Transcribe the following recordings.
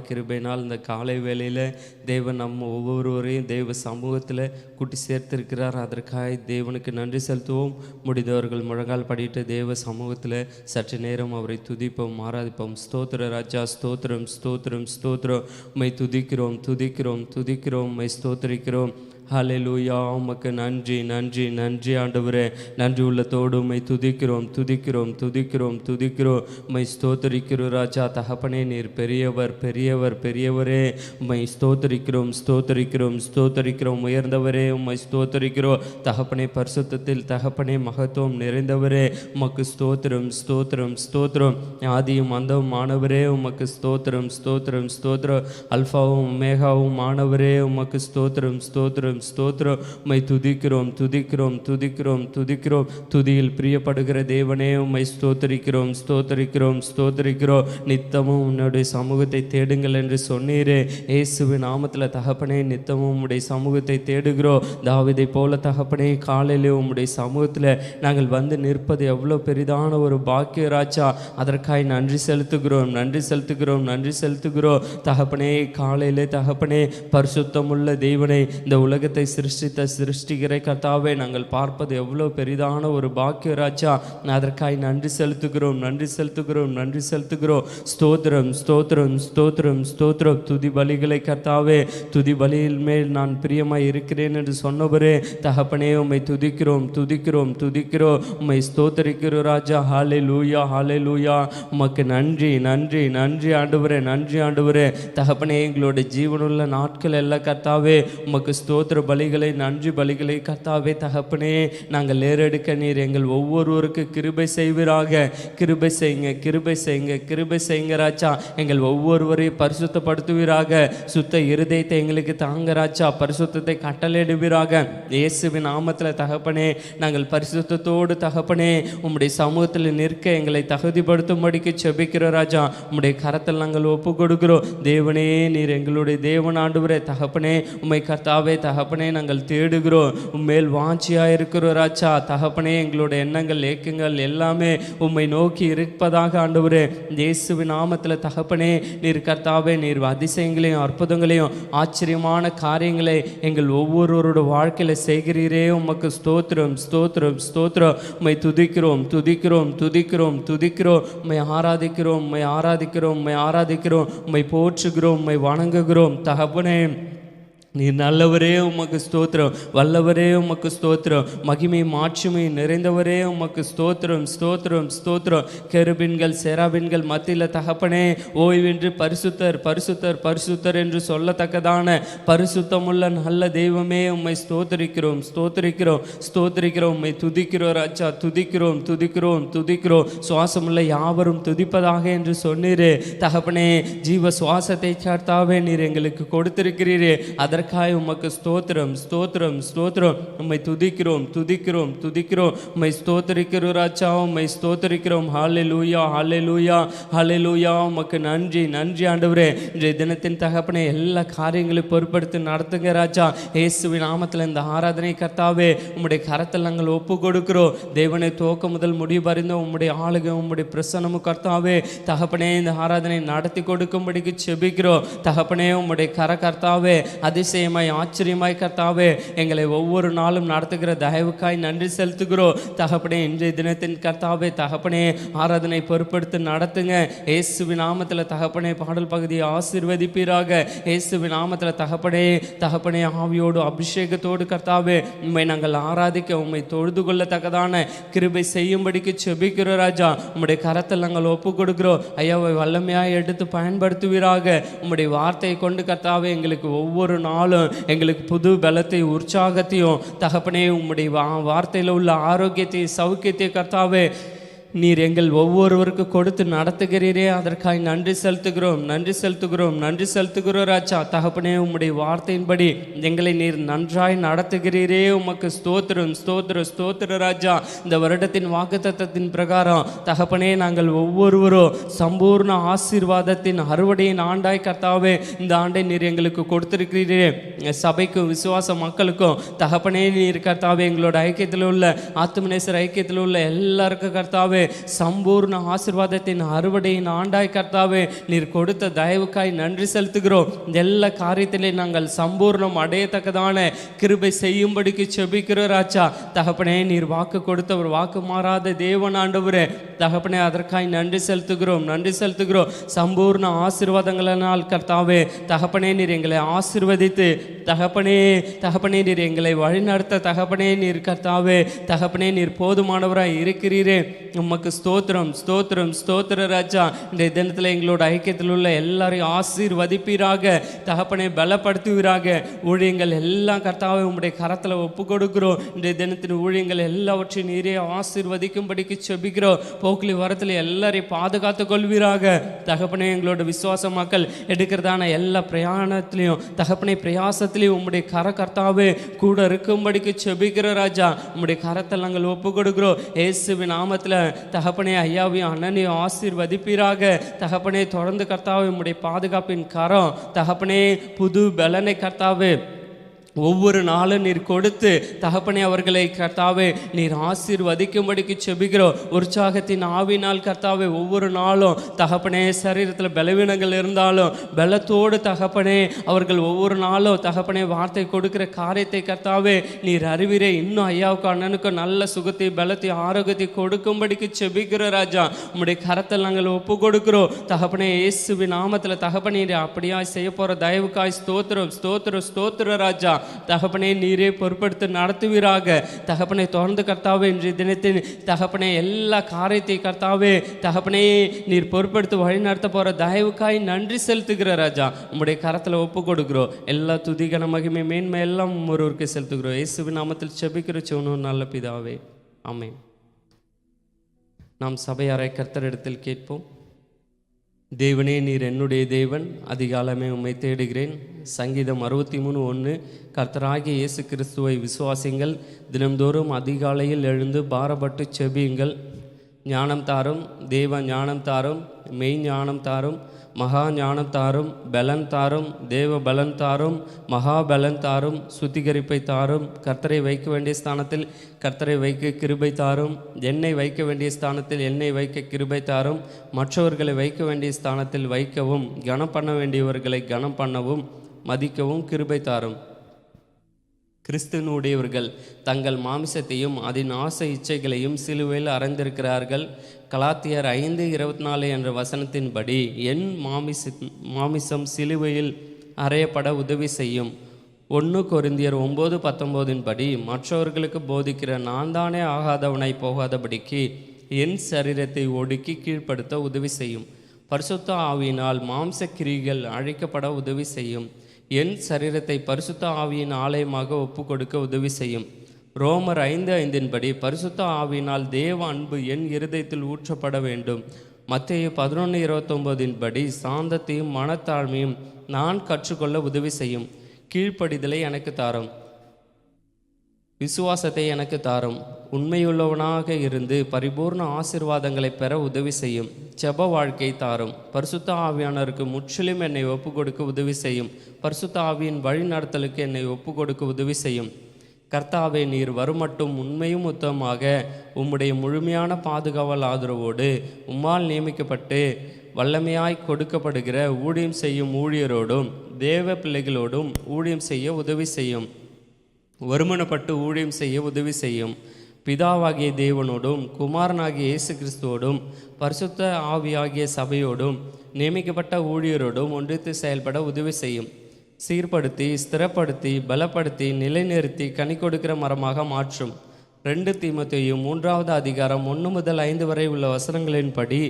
கிருபையினால் இந்த காலை வேளையில் தேவன் நம்ம ஒவ்வொருவரையும் தேவ சமூகத்தில் கூட்டி சேர்த்திருக்கிறார். அதற்காக தேவனுக்கு நன்றி செலுத்துவோம். முடிந்தவர்கள் முழங்கால் படிட்டு தேவ சமூகத்தில் சற்று நேரம் அவரை துதிப்போம், ஆராதிப்போம். ஸ்தோத்திர ராஜா, ஸ்தோத்திரம் ஸ்தோத்திரம் ஸ்தோத்திரம். உம்மை துதிக்கிறோம் துதிக்கிறோம் துதிக்கிறோம், உம்மை ஸ்தோத்திரிக்கிறோம். ஹல்லேலூயா. உமக்கு நன்றி நன்றி நன்றி ஆண்டவரே. நன்றி உள்ளத்தோடு உம்மை துதிக்கிறோம் துதிக்கிறோம் துதிக்கிறோம் துதிக்கிறோம், உம்மை ஸ்தோத்தரிக்கிறோம் ராஜா. தகப்பனே, நீர் பெரியவர் பெரியவர் பெரியவரே. உம்மை ஸ்தோத்தரிக்கிறோம் ஸ்தோத்தரிக்கிறோம் ஸ்தோத்தரிக்கிறோம். உயர்ந்தவரே, உம்மை ஸ்தோத்தரிக்கிறோம். தகப்பனே, பரிசுத்தத்தில் தகப்பனே மகத்துவம் நிறைந்தவரே, உமக்கு ஸ்தோத்திரம் ஸ்தோத்திரம் ஸ்தோத்திரம். ஆதியும் அந்தவும் ஆனவரே, உமக்கு ஸ்தோத்திரம் ஸ்தோத்திரம் ஸ்தோத்திரம். அல்பாவும் ஒமேகாவும் ஆனவரே, உமக்கு ஸ்தோத்திரம் ஸ்தோத்திரம் ஸ்தோத்திரம். உம்மை துதிக்கிறோம் துதிக்கிறோம் துதிக்கிறோம் துதிக்கிறோம். துதியில் பிரியப்படுகிற தேவனே, உம்மை ஸ்தோத்தரிக்கிறோம் ஸ்தோத்தரிக்கிறோம் ஸ்தோத்தரிக்கிறோம். நித்தமும் உன்னுடைய சமூகத்தை தேடுங்கள் என்று சொன்னீரே. இயேசுவின் நாமத்தில் தகப்பனே, நித்தமும் உம்முடைய சமூகத்தை தேடுகிறோம். தாவீதை போல தகப்பனே, காலையிலே உம்முடைய சமூகத்தில் நாங்கள் வந்து நிற்பது எவ்வளோ பெரிதான ஒரு பாக்கிய ராஜா. அதற்காக நன்றி செலுத்துகிறோம் நன்றி செலுத்துகிறோம் நன்றி செலுத்துகிறோம். தகப்பனே, காலையிலே தகப்பனே, பரிசுத்தமுள்ள தேவனை, இந்த உலகத்தை சிருஷ்டிக்கிற கர்த்தாவே, நாங்கள் பார்ப்பது எவ்வளோ பெரிதான ஒரு பாக்கிய ராஜா. அதற்காக நன்றி செலுத்துகிறோம் நன்றி செலுத்துகிறோம் நன்றி செலுத்துகிறோம். ஸ்தோத்திரம் ஸ்தோத்திரம் ஸ்தோத்திரம் ஸ்தோத்திரம். துதி பலிகளை கர்த்தாவே, துதி பலியில் மேல் நான் பிரியமாய் இருக்கிறேன் என்று சொன்னவரே, தகப்பனே, உம்மை துதிக்கிறோம் துதிக்கிறோம் துதிக்கிறோம். உம்மை ஸ்தோத்தரிக்கிறோம் ராஜா. ஹல்லேலூயா ஹல்லேலூயா. உமக்கு நன்றி நன்றி நன்றி ஆண்டவரே நன்றி ஆண்டவரே. தகப்பனே, எங்களுடைய ஜீவனுள்ள நாட்கள் எல்லாம் கர்த்தாவே, உமக்கு ஸ்தோத்திர பலிகளை நன்றி பலிகளை கர்த்தாவே தகப்பனே, நாங்கள் ஏறெடுக்க நீர் எங்கள் ஒவ்வொருவருக்கு கிருபை செய்வீராக. கிருபை செய்யுங்க கிருபை செய்யுங்க கிருபை செய்யுங்க ராஜா. எங்கள் ஒவ்வொருவரையும் பரிசுத்தப்படுத்துவீராக. சுத்த இருதயத்தை எங்களுக்கு தாங்க ராஜா. பரிசுத்தத்தை கட்டளையிடுவீராக. இயேசுவின் நாமத்தில் தகப்பனே, நாங்கள் பரிசுத்தத்தோடு தகப்பனே உம்முடைய சமூகத்தில் நிற்க எங்களை தகுதிப்படுத்தும்படிக்கு செபிக்கிற ராஜா. உம்முடைய கரத்தில் நாங்கள் ஒப்பு கொடுக்கிறோம். தேவனே, நீர் எங்களுடைய தேவன் ஆண்டவரே தகப்பனே. உம்மை கர்த்தாவே தகப்பனே, நாங்கள் தேடுகிறோம். உம்மேல் வாஞ்சியாக இருக்கிறோம் ராஜா. தகப்பனே, எங்களுடைய எண்ணங்கள் ஏக்கங்கள் எல்லாமே உம்மை நோக்கி இருப்பதாக ஆண்டவரே. இயேசுவின் நாமத்தில் தகப்பனே, நீர் கர்த்தாவே, நீர் அதிசயங்களையும் அற்புதங்களையும் ஆச்சரியமான காரியங்களை எங்கள் ஒவ்வொருவரோட வாழ்க்கையில் செய்கிறீரே. உமக்கு ஸ்தோத்திரம் ஸ்தோத்திரம் ஸ்தோத்திரம். உம்மை துதிக்கிறோம் துதிக்கிறோம் துதிக்கிறோம் துதிக்கிறோம். உம்மை ஆராதிக்கிறோம் உம்மை ஆராதிக்கிறோம் உம்மை ஆராதிக்கிறோம். உம்மை போற்றுகிறோம் உம்மை வணங்குகிறோம். தகப்பனே, நீர் நல்லவரே, உமக்கு ஸ்தோத்திரம். வல்லவரே, உமக்கு ஸ்தோத்திரம். மகிமை மாட்சிமை நிறைந்தவரே, உமக்கு ஸ்தோத்திரம் ஸ்தோத்திரம் ஸ்தோத்திரம். கெருபின்கள் செராபின்கள் மத்தியில் தகப்பனே, ஓய்வின்றி பரிசுத்தர் பரிசுத்தர் பரிசுத்தர் என்று சொல்லத்தக்கதான பரிசுத்தமுள்ள நல்ல தெய்வமே, உம்மை ஸ்தோத்திரிக்கிறோம் ஸ்தோத்திரிக்கிறோம் ஸ்தோத்திரிக்கிறோம். உம்மை துதிக்கிறோம் ராஜா. துதிக்கிறோம் துதிக்கிறோம் துதிக்கிறோம். சுவாசமுள்ள யாவரும் துதிப்பதாக என்று சொன்னீரே தகப்பனே. ஜீவ சுவாசத்தை கர்த்தாவே நீர் எங்களுக்கு கொடுத்திருக்கிறீரே. அதற்காக உமக்கு ஸ்தோத்திரம் ஸ்தோத்திரம் ஸ்தோத்திரம். உம்மை துதிக்கிறோம் துதிக்கிறோம் துதிக்கிறோம். உம்மை ஸ்தோத்திரிக்கிறோம் ராஜா. உம்மை ஸ்தோத்திரிக்கிறோம். ஹல்லேலூயா ஹல்லேலூயா ஹல்லேலூயா. உமக்கு நன்றி நன்றி ஆண்டவரே. இன்றைய தினத்தின் தகப்பனே, எல்லா காரியங்களையும் பொறுப்படுத்தி நடத்துங்க ராஜா. இயேசுவின் நாமத்தில் இந்த ஆராதனை கர்த்தாவே உம்முடைய கரத்தில் நாங்கள் ஒப்பு கொடுக்கிறோம். தேவனை துவக்கம் முதல் முடிவு அறிந்த உம்முடைய ஆளுகை உம்முடைய பிரசன்னமும் கர்த்தாவே தகப்பனே, இந்த ஆராதனை நடத்தி கொடுக்கும்படிக்கு செபிக்கிறோம். தகப்பனே, உம்முடைய கர்த்தாவே அதிசயமாய் ஆச்சரியமாய் கர்த்தாவே எங்களை ஒவ்வொரு நாளும் நடத்துகிற தயவுக்காய் நன்றி செலுத்துகிறோம். தகப்பனே, இன்றைய தினத்தின் கர்த்தாவே தகப்பனே, ஆராதனை பொறுப்படுத்தி நடத்துங்க. இயேசுவின் நாமத்தில் தகப்பனே, பாடல் பகுதியை ஆசீர்வதிப்பீராக. இயேசுவின் நாமத்தில் தகப்பனே தகப்பனே, ஆவியோடு அபிஷேகத்தோடு கர்த்தாவே உம்மை நாங்கள் ஆராதிக்க உம்மை தொழுது கொள்ளத்தக்கதான கிருபை செய்யும்படிக்கு செபிக்கிறோம் ராஜா. உம்முடைய கரத்தில் நாங்கள் ஒப்பு கொடுக்கிறோம். ஐயாவை வல்லமையாக எடுத்து பயன்படுத்துவீராக. உம்முடைய வார்த்தையை கொண்டு கர்த்தாவே எங்களுக்கு ஒவ்வொரு நாளும் எங்களுக்கு புது பலத்தை உற்சாகத்தையும் தகப்பனே, உம்முடைய வார்த்தையில் உள்ள ஆரோக்கியத்தை சௌக்கியத்தை கர்த்தாவே நீர் எங்கள் ஒவ்வொருவருக்கு கொடுத்து நடத்துகிறீரே. அதற்காக நன்றி செலுத்துகிறோம் நன்றி செலுத்துகிறோம் நன்றி செலுத்துகிறோம் ராஜா. தகப்பனே, உம்முடைய வார்த்தையின்படி எங்களை நீர் நன்றாய் நடத்துகிறீரே. உமக்கு ஸ்தோத்திரம் ஸ்தோத்திரம் ஸ்தோத்திர ராஜா. இந்த வருடத்தின் வாக்குத்தத்தத்தின் பிரகாரம் தகப்பனே, நாங்கள் ஒவ்வொருவரும் சம்பூர்ண ஆசீர்வாதத்தின் அறுவடையின் ஆண்டாய் கர்த்தாவே இந்த ஆண்டை நீர் எங்களுக்கு கொடுத்திருக்கிறீரே. சபைக்கும் விசுவாச மக்களுக்கும் தகப்பனே நீர் கர்த்தாவே, எங்களோட ஐக்கியத்தில் உள்ள ஆத்துமநேசர் ஐக்கியத்தில் உள்ள எல்லாருக்கும் கர்த்தாவே சம்பூர்ண ஆசீர்வாதத்தின் அறுவடையின் ஆண்டாய் கர்த்தாவே நீர் கொடுத்த தயவுக்காய் நன்றி செலுத்துகிறோம். எல்லா காரியத்திலே நாங்கள் சம்பூர்ணம் அடையத்தக்கதான கிருபை செய்யும்படிக்கு செபிக்கிறோம் ராஜா. தகப்பனே நீர் வாக்கு கொடுத்தவர், வாக்கு மாறாத தேவன் ஆண்டவரே. தகப்பனே அதற்காய் நன்றி செலுத்துகிறோம், நன்றி செலுத்துகிறோம். சம்பூர்ண ஆசீர்வாதங்களினால் கர்த்தாவே தகப்பனே நீர் எங்களை ஆசீர்வதித்து தகப்பனே தகப்பனே நீர் எங்களை வழிநடத்த தகப்பனே நீர் கர்த்தாவே தகப்பனே நீர் போதுமானவராய் இருக்கிறீரே. உமக்கு ஸ்தோத்திரம் ஸ்தோத்திரம் ஸ்தோத்திர ராஜா. இந்த தினத்தில் எங்களோட ஐக்கியத்தில் உள்ள எல்லாரையும் ஆசீர்வதிப்பீராக தகப்பனே, பலப்படுத்துவீராக. ஊழியங்கள் எல்லாம் கர்த்தாவே உம்முடைய கரத்தில் ஒப்பு கொடுக்கிறோம். இந்த தினத்தின் ஊழியங்கள் எல்லாவற்றையும் நீரே ஆசீர்வதிக்கும்படிக்கு செபிக்கிறோம். போக்கிலி வரத்தில் எல்லாரையும் பாதுகாத்து கொள்வீராக தகப்பனே. எங்களோட விசுவாச மக்கள் எடுக்கிறதான எல்லா பிரயாணத்திலையும் தகப்பனே பிரயாசத்திலையும் உம்முடைய கர்த்தாவே கூட இருக்கும்படிக்கு செபிக்கிற ராஜா. உம்முடைய கரத்தில் நாங்கள் ஒப்பு கொடுக்கிறோம். இயேசுவின் நாமத்தில் தகப்பனே ஐயாவையும் அண்ணனையும் ஆசீர்வதிப்பீராக தகப்பனே. தொடர்ந்து கர்த்தாவே உம்முடைய பாதுகாப்பின் கரம் தகப்பனே, புது பலனை கர்த்தாவே ஒவ்வொரு நாளும் நீர் கொடுத்து தகப்பனே அவர்களை கர்த்தாவே நீர் ஆசீர்வதிக்கும்படிக்கு செபிக்கிறோம். உற்சாகத்தின் ஆவினால் கர்த்தாவே ஒவ்வொரு நாளும் தகப்பனே சரீரத்தில் பலவீனங்கள் இருந்தாலும் பலத்தோடு தகப்பனே அவர்கள் ஒவ்வொரு நாளும் தகப்பனே வார்த்தை கொடுக்கிற காரியத்தை கர்த்தாவே நீர் அறிவீரே. இன்னும் ஐயாவுக்கு அண்ணனுக்கும் நல்ல சுகத்தை பலத்தை ஆரோக்கியத்தை கொடுக்கும்படிக்கு செபிக்கிற ராஜா. உம்முடைய கரத்தில் நாங்கள் ஒப்பு கொடுக்கிறோம் தகப்பனே. இயேசுவின் நாமத்தில் தகப்பனே அப்படியா செய்ய போகிற தயவுக்காய் ஸ்தோத்திரம் ஸ்தோத்திரம் ஸ்தோத்திர ராஜா. தகப்பனே நீரே பொறுப்படுத்தி நடத்துவீராக தகப்பனை. தொடர்ந்து கர்த்தாவே இன்றைய தினத்தின் தகப்பனே எல்லா காரியத்தை கர்த்தாவே தகப்பனே நீர் பொறுப்படுத்தி வழி நடத்த போகிற தயவுக்காய் நன்றி செலுத்துகிற ராஜா. உம்முடைய கரத்தில் ஒப்பு கொடுக்கிறோம். எல்லா துதிகன மகிமை மேன்மை எல்லாம் ஒருவருக்கு செலுத்துகிறோம். இயேசுவின் நாமத்தில் செபிக்கிற சோனும் நல்ல பிதாவே, ஆமென். நாம் சபையாரை கர்த்தரிடத்தில் கேட்போம். தேவனே நீர் என்னுடைய தேவன், அதிகாலமே உம்மை தேடுகிறேன். சங்கீதம் 63:1. கர்த்தராகிய இயேசு கிறிஸ்துவை விசுவாசிங்கள், தினம்தோறும் அதிகாலையில் எழுந்து பாரப்பட்டு செபியுங்கள். ஞானம் தாரும் தேவ ஞானம் தாரும், மெய் ஞானம் தாரும், மகா ஞானம் தாரும், பலன் தாரும், தேவ பலன் தாரும், மகா பலன் தாரும், சுத்திகரிப்பை தாரும். கர்த்தரை வைக்க வேண்டிய ஸ்தானத்தில் கர்த்தரை வைக்க கிருபை தாரும். எண்ணெய் வைக்க வேண்டிய ஸ்தானத்தில் எண்ணெய் வைக்க கிருபை தாரும். மற்றவர்களை வைக்க வேண்டிய ஸ்தானத்தில் வைக்கவும், கனம் பண்ண வேண்டியவர்களை கனம் பண்ணவும் மதிக்கவும் கிருபை தாரும். கிறிஸ்துவனுடையவர்கள் தங்கள் மாமிசத்தையும் அதன் ஆசை இச்சைகளையும் சிலுவையில் அறைந்திருக்கிறார்கள். கலாத்தியர் 5:24 என்ற வசனத்தின்படி என் மாமிசம் சிலுவையில் அறையப்பட உதவி செய்யும். 1 கொரிந்தியர் 9:19 மற்றவர்களுக்கு போதிக்கிற நான் தானே ஆகாதவனை போகாதபடிக்கு என் சரீரத்தை ஒடுக்கி கீழ்ப்படுத்த உதவி செய்யும். பரிசுத்த ஆவியினால் மாம்ச கிரிகள் அழிக்கப்பட உதவி செய்யும். என் சரீரத்தை பரிசுத்த ஆவியின் ஆலயமாக ஒப்பு கொடுக்க உதவி செய்யும். ரோமர் 5:5 பரிசுத்த ஆவியினால் தேவ அன்பு என் இருதயத்தில் ஊற்றப்பட வேண்டும். மத்தேயு 11:29 சாந்தத்தையும் மனத்தாழ்மையும் நான் கற்றுக்கொள்ள உதவி செய்யும். கீழ்ப்படிதலை எனக்கு தாரும், விசுவாசத்தை எனக்கு தாரும். உண்மையுள்ளவனாக இருந்து பரிபூர்ண ஆசீர்வாதங்களை பெற உதவி செய்யும். ஜெப வாழ்க்கை தாரும். பரிசுத்த ஆவியானவருக்கு முற்றிலும் என்னை ஒப்பு கொடுக்க உதவி செய்யும். பரிசுத்த ஆவியின் வழி நடத்தலுக்கு என்னை ஒப்பு கொடுக்க உதவி செய்யும். கர்த்தாவே நீர் வருமட்டும் உண்மையும் உத்தமமாக உம்முடைய முழுமையான பாதுகாவல் ஆதரவோடு உம்மால் நியமிக்கப்பட்டு வல்லமையாய் கொடுக்கப்படுகிற ஊழியம் செய்யும் ஊழியரோடும் தேவ பிள்ளைகளோடும் ஊழியம் செய்ய உதவி செய்யும். வருமானப்பட்டு ஊழியம் செய்ய உதவி செய்யும். பிதாவாகிய தேவனோடும் குமாரனாகிய இயேசு கிறிஸ்துவோடும் பரிசுத்த ஆவியாகிய சபையோடும் நியமிக்கப்பட்ட ஊழியரோடும் ஒன்றித்து செயல்பட உதவி செய்யும். சீர்படுத்தி ஸ்திரப்படுத்தி பலப்படுத்தி நிலைநிறுத்தி கனி கொடுக்கிற மரமாக மாற்றும். 2 தீமோத்தேயு 3:1-5 உள்ள வசனங்களின்படி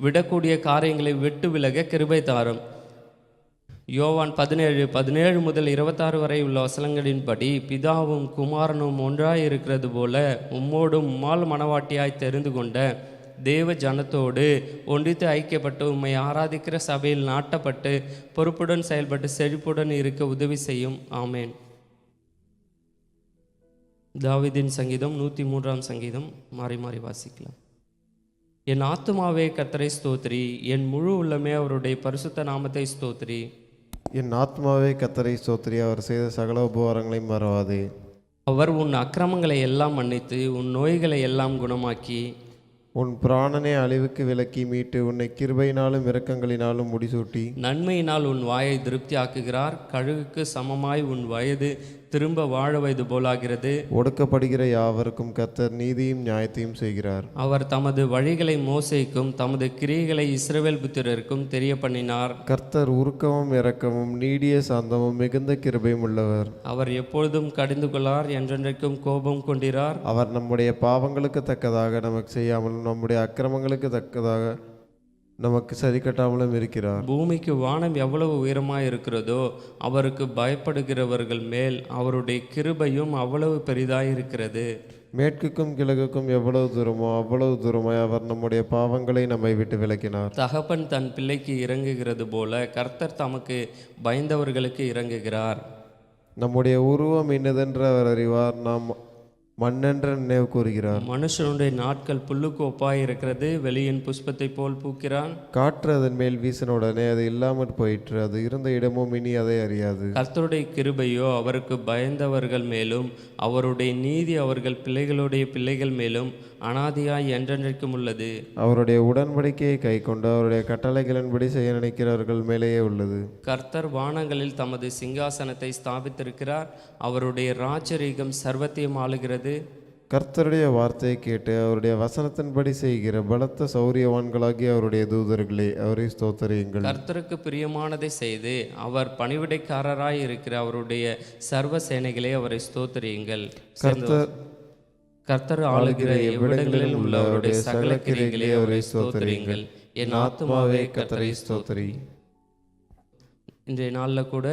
விடக்கூடிய காரியங்களை விட்டு விலக கிருபை தாரும். யோவான் 17:17-26 உள்ள வசனங்களின்படி பிதாவும் குமாரனும் ஒன்றாய் இருக்கிறது போல உம்மோடும் உம்மால் மனவாட்டியாய் தெரிந்து கொண்ட தேவ ஜனத்தோடு ஒன்றித்து ஐக்கியப்பட்டு உம்மை ஆராதிக்கிற சபையில் நாட்டப்பட்டு பொறுப்புடன் செயல்பட்டு செழிப்புடன் இருக்க உதவி செய்யும். ஆமேன். தாவீதின் சங்கீதம் 103 சங்கீதம் மாறி மாறி வாசிக்கலாம். என் ஆத்துமாவே கர்த்தரை ஸ்தோத்திரி, என் முழு உள்ளமே அவருடைய பரிசுத்த நாமத்தை ஸ்தோத்திரி. என் ஆத்மாவே கர்த்தரை ஸ்தோத்திரி, அவர் செய்த சகல உபகாரங்களையும் மறவாதே. அவர் உன் அக்கிரமங்களை எல்லாம் மன்னித்து உன் நோய்களை எல்லாம் குணமாக்கி உன் பிராணனை அழிவுக்கு விலக்கி மீட்டு உன்னை கிருபையினாலும் இரக்கங்களினாலும் முடிசூட்டி நன்மையினால் உன் வாயை திருப்தியாக்குகிறார். கழுகுக்கு சமமாய் உன் வயது திரும்ப வாழ வயது போலாகிறது. ஒடுக்கப்படுகிற யாவருக்கும் கர்த்தர் நீதியும் நியாயத்தையும் செய்கிறார். அவர் தமது வழிகளை மோசேக்கும் தமது கிரியைகளை இஸ்ரவேல் புத்திரருக்கும் தெரிய பண்ணினார். கர்த்தர் உருக்கமும் இரக்கமும் நீடிய சாந்தமும் மிகுந்த கிருபையும் உள்ளவர். அவர் எப்பொழுதும் கடிந்து கொள்ளார், என்றென்றைக்கும் கோபம் கொண்டிரார். அவர் நம்முடைய பாவங்களுக்கு தக்கதாக நமக்கு செய்யாமலும் நம்முடைய அக்கிரமங்களுக்கு தக்கதாக நமக்கு சரி கட்டாமலும் இருக்கிறார். பூமிக்கு வானம் எவ்வளவு உயரமாய் இருக்கிறதோ அவருக்கு பயப்படுகிறவர்கள் மேல் அவருடைய கிருபையும் அவ்வளவு பெரிதாய் இருக்கிறது. மேற்குக்கும் கிழக்குக்கும் எவ்வளவு தூரமோ அவ்வளவு தூரமாய் அவர் நம்முடைய பாவங்களை நம்மை விட்டு விலக்கினார். தகப்பன் தன் பிள்ளைக்கு இறங்குகிறது போல கர்த்தர் தமக்கு பயந்தவர்களுக்கு இறங்குகிறார். நம்முடைய உருவம் இன்னதென்று அவர் அறிவார், நாம் மண்ணென்ற நினைவு கூறுகிறார். மனுஷனுடைய நாட்கள் புல்லுக்கு ஒப்பாய் இருக்கிறது, வெளியின் புஷ்பத்தை போல் பூக்கிறான். காற்று அதன் மேல் வீசின உடனே அது இல்லாமற் போயிற்று, அது இருந்த இடமும் இனி அதை அறியாது. கர்த்தருடைய கிருபையோ அவருக்கு பயந்தவர்கள் மேலும் அவருடைய நீதி அவர்கள் பிள்ளைகளுடைய பிள்ளைகள் மேலும் அனாதியாய் என்றென்றைக்கும் உள்ளது. அவருடைய உடன்படிக்கையை கை கொண்டு அவருடைய கட்டளைகளின்படி செய்ய நினைக்கிறவர்கள் மேலேயே உள்ளது. கர்த்தர் வானங்களில் தமது சிங்காசனத்தை ஸ்தாபித்திருக்கிறார், அவருடைய ராஜரீகம் சர்வத்தையும் ஆளுகிறது. கர்த்தருடைய வார்த்தையை கேட்டு அவருடைய வசனத்தின்படி செய்கிற பலத்த சௌரியவான்களாகிய அவருடைய தூதர்களே, அவரை ஸ்தோத்திரியுங்கள். கர்த்தருக்கு பிரியமானதை செய்து அவர் பணிவிடைக்காரராய் இருக்கிற அவருடைய சர்வ சேனைகளே, அவரை ஸ்தோத்திரியுங்கள். கர்த்தர் ஆளுகிற எவ்விடங்களிலும் உள்ள அவருடைய சகல கிரியைகளே, அவரை ஸ்தோத்திரியுங்கள். என் ஆத்துமாவே கர்த்தரை ஸ்தோத்திரி. இன்றைய நாளில் கூட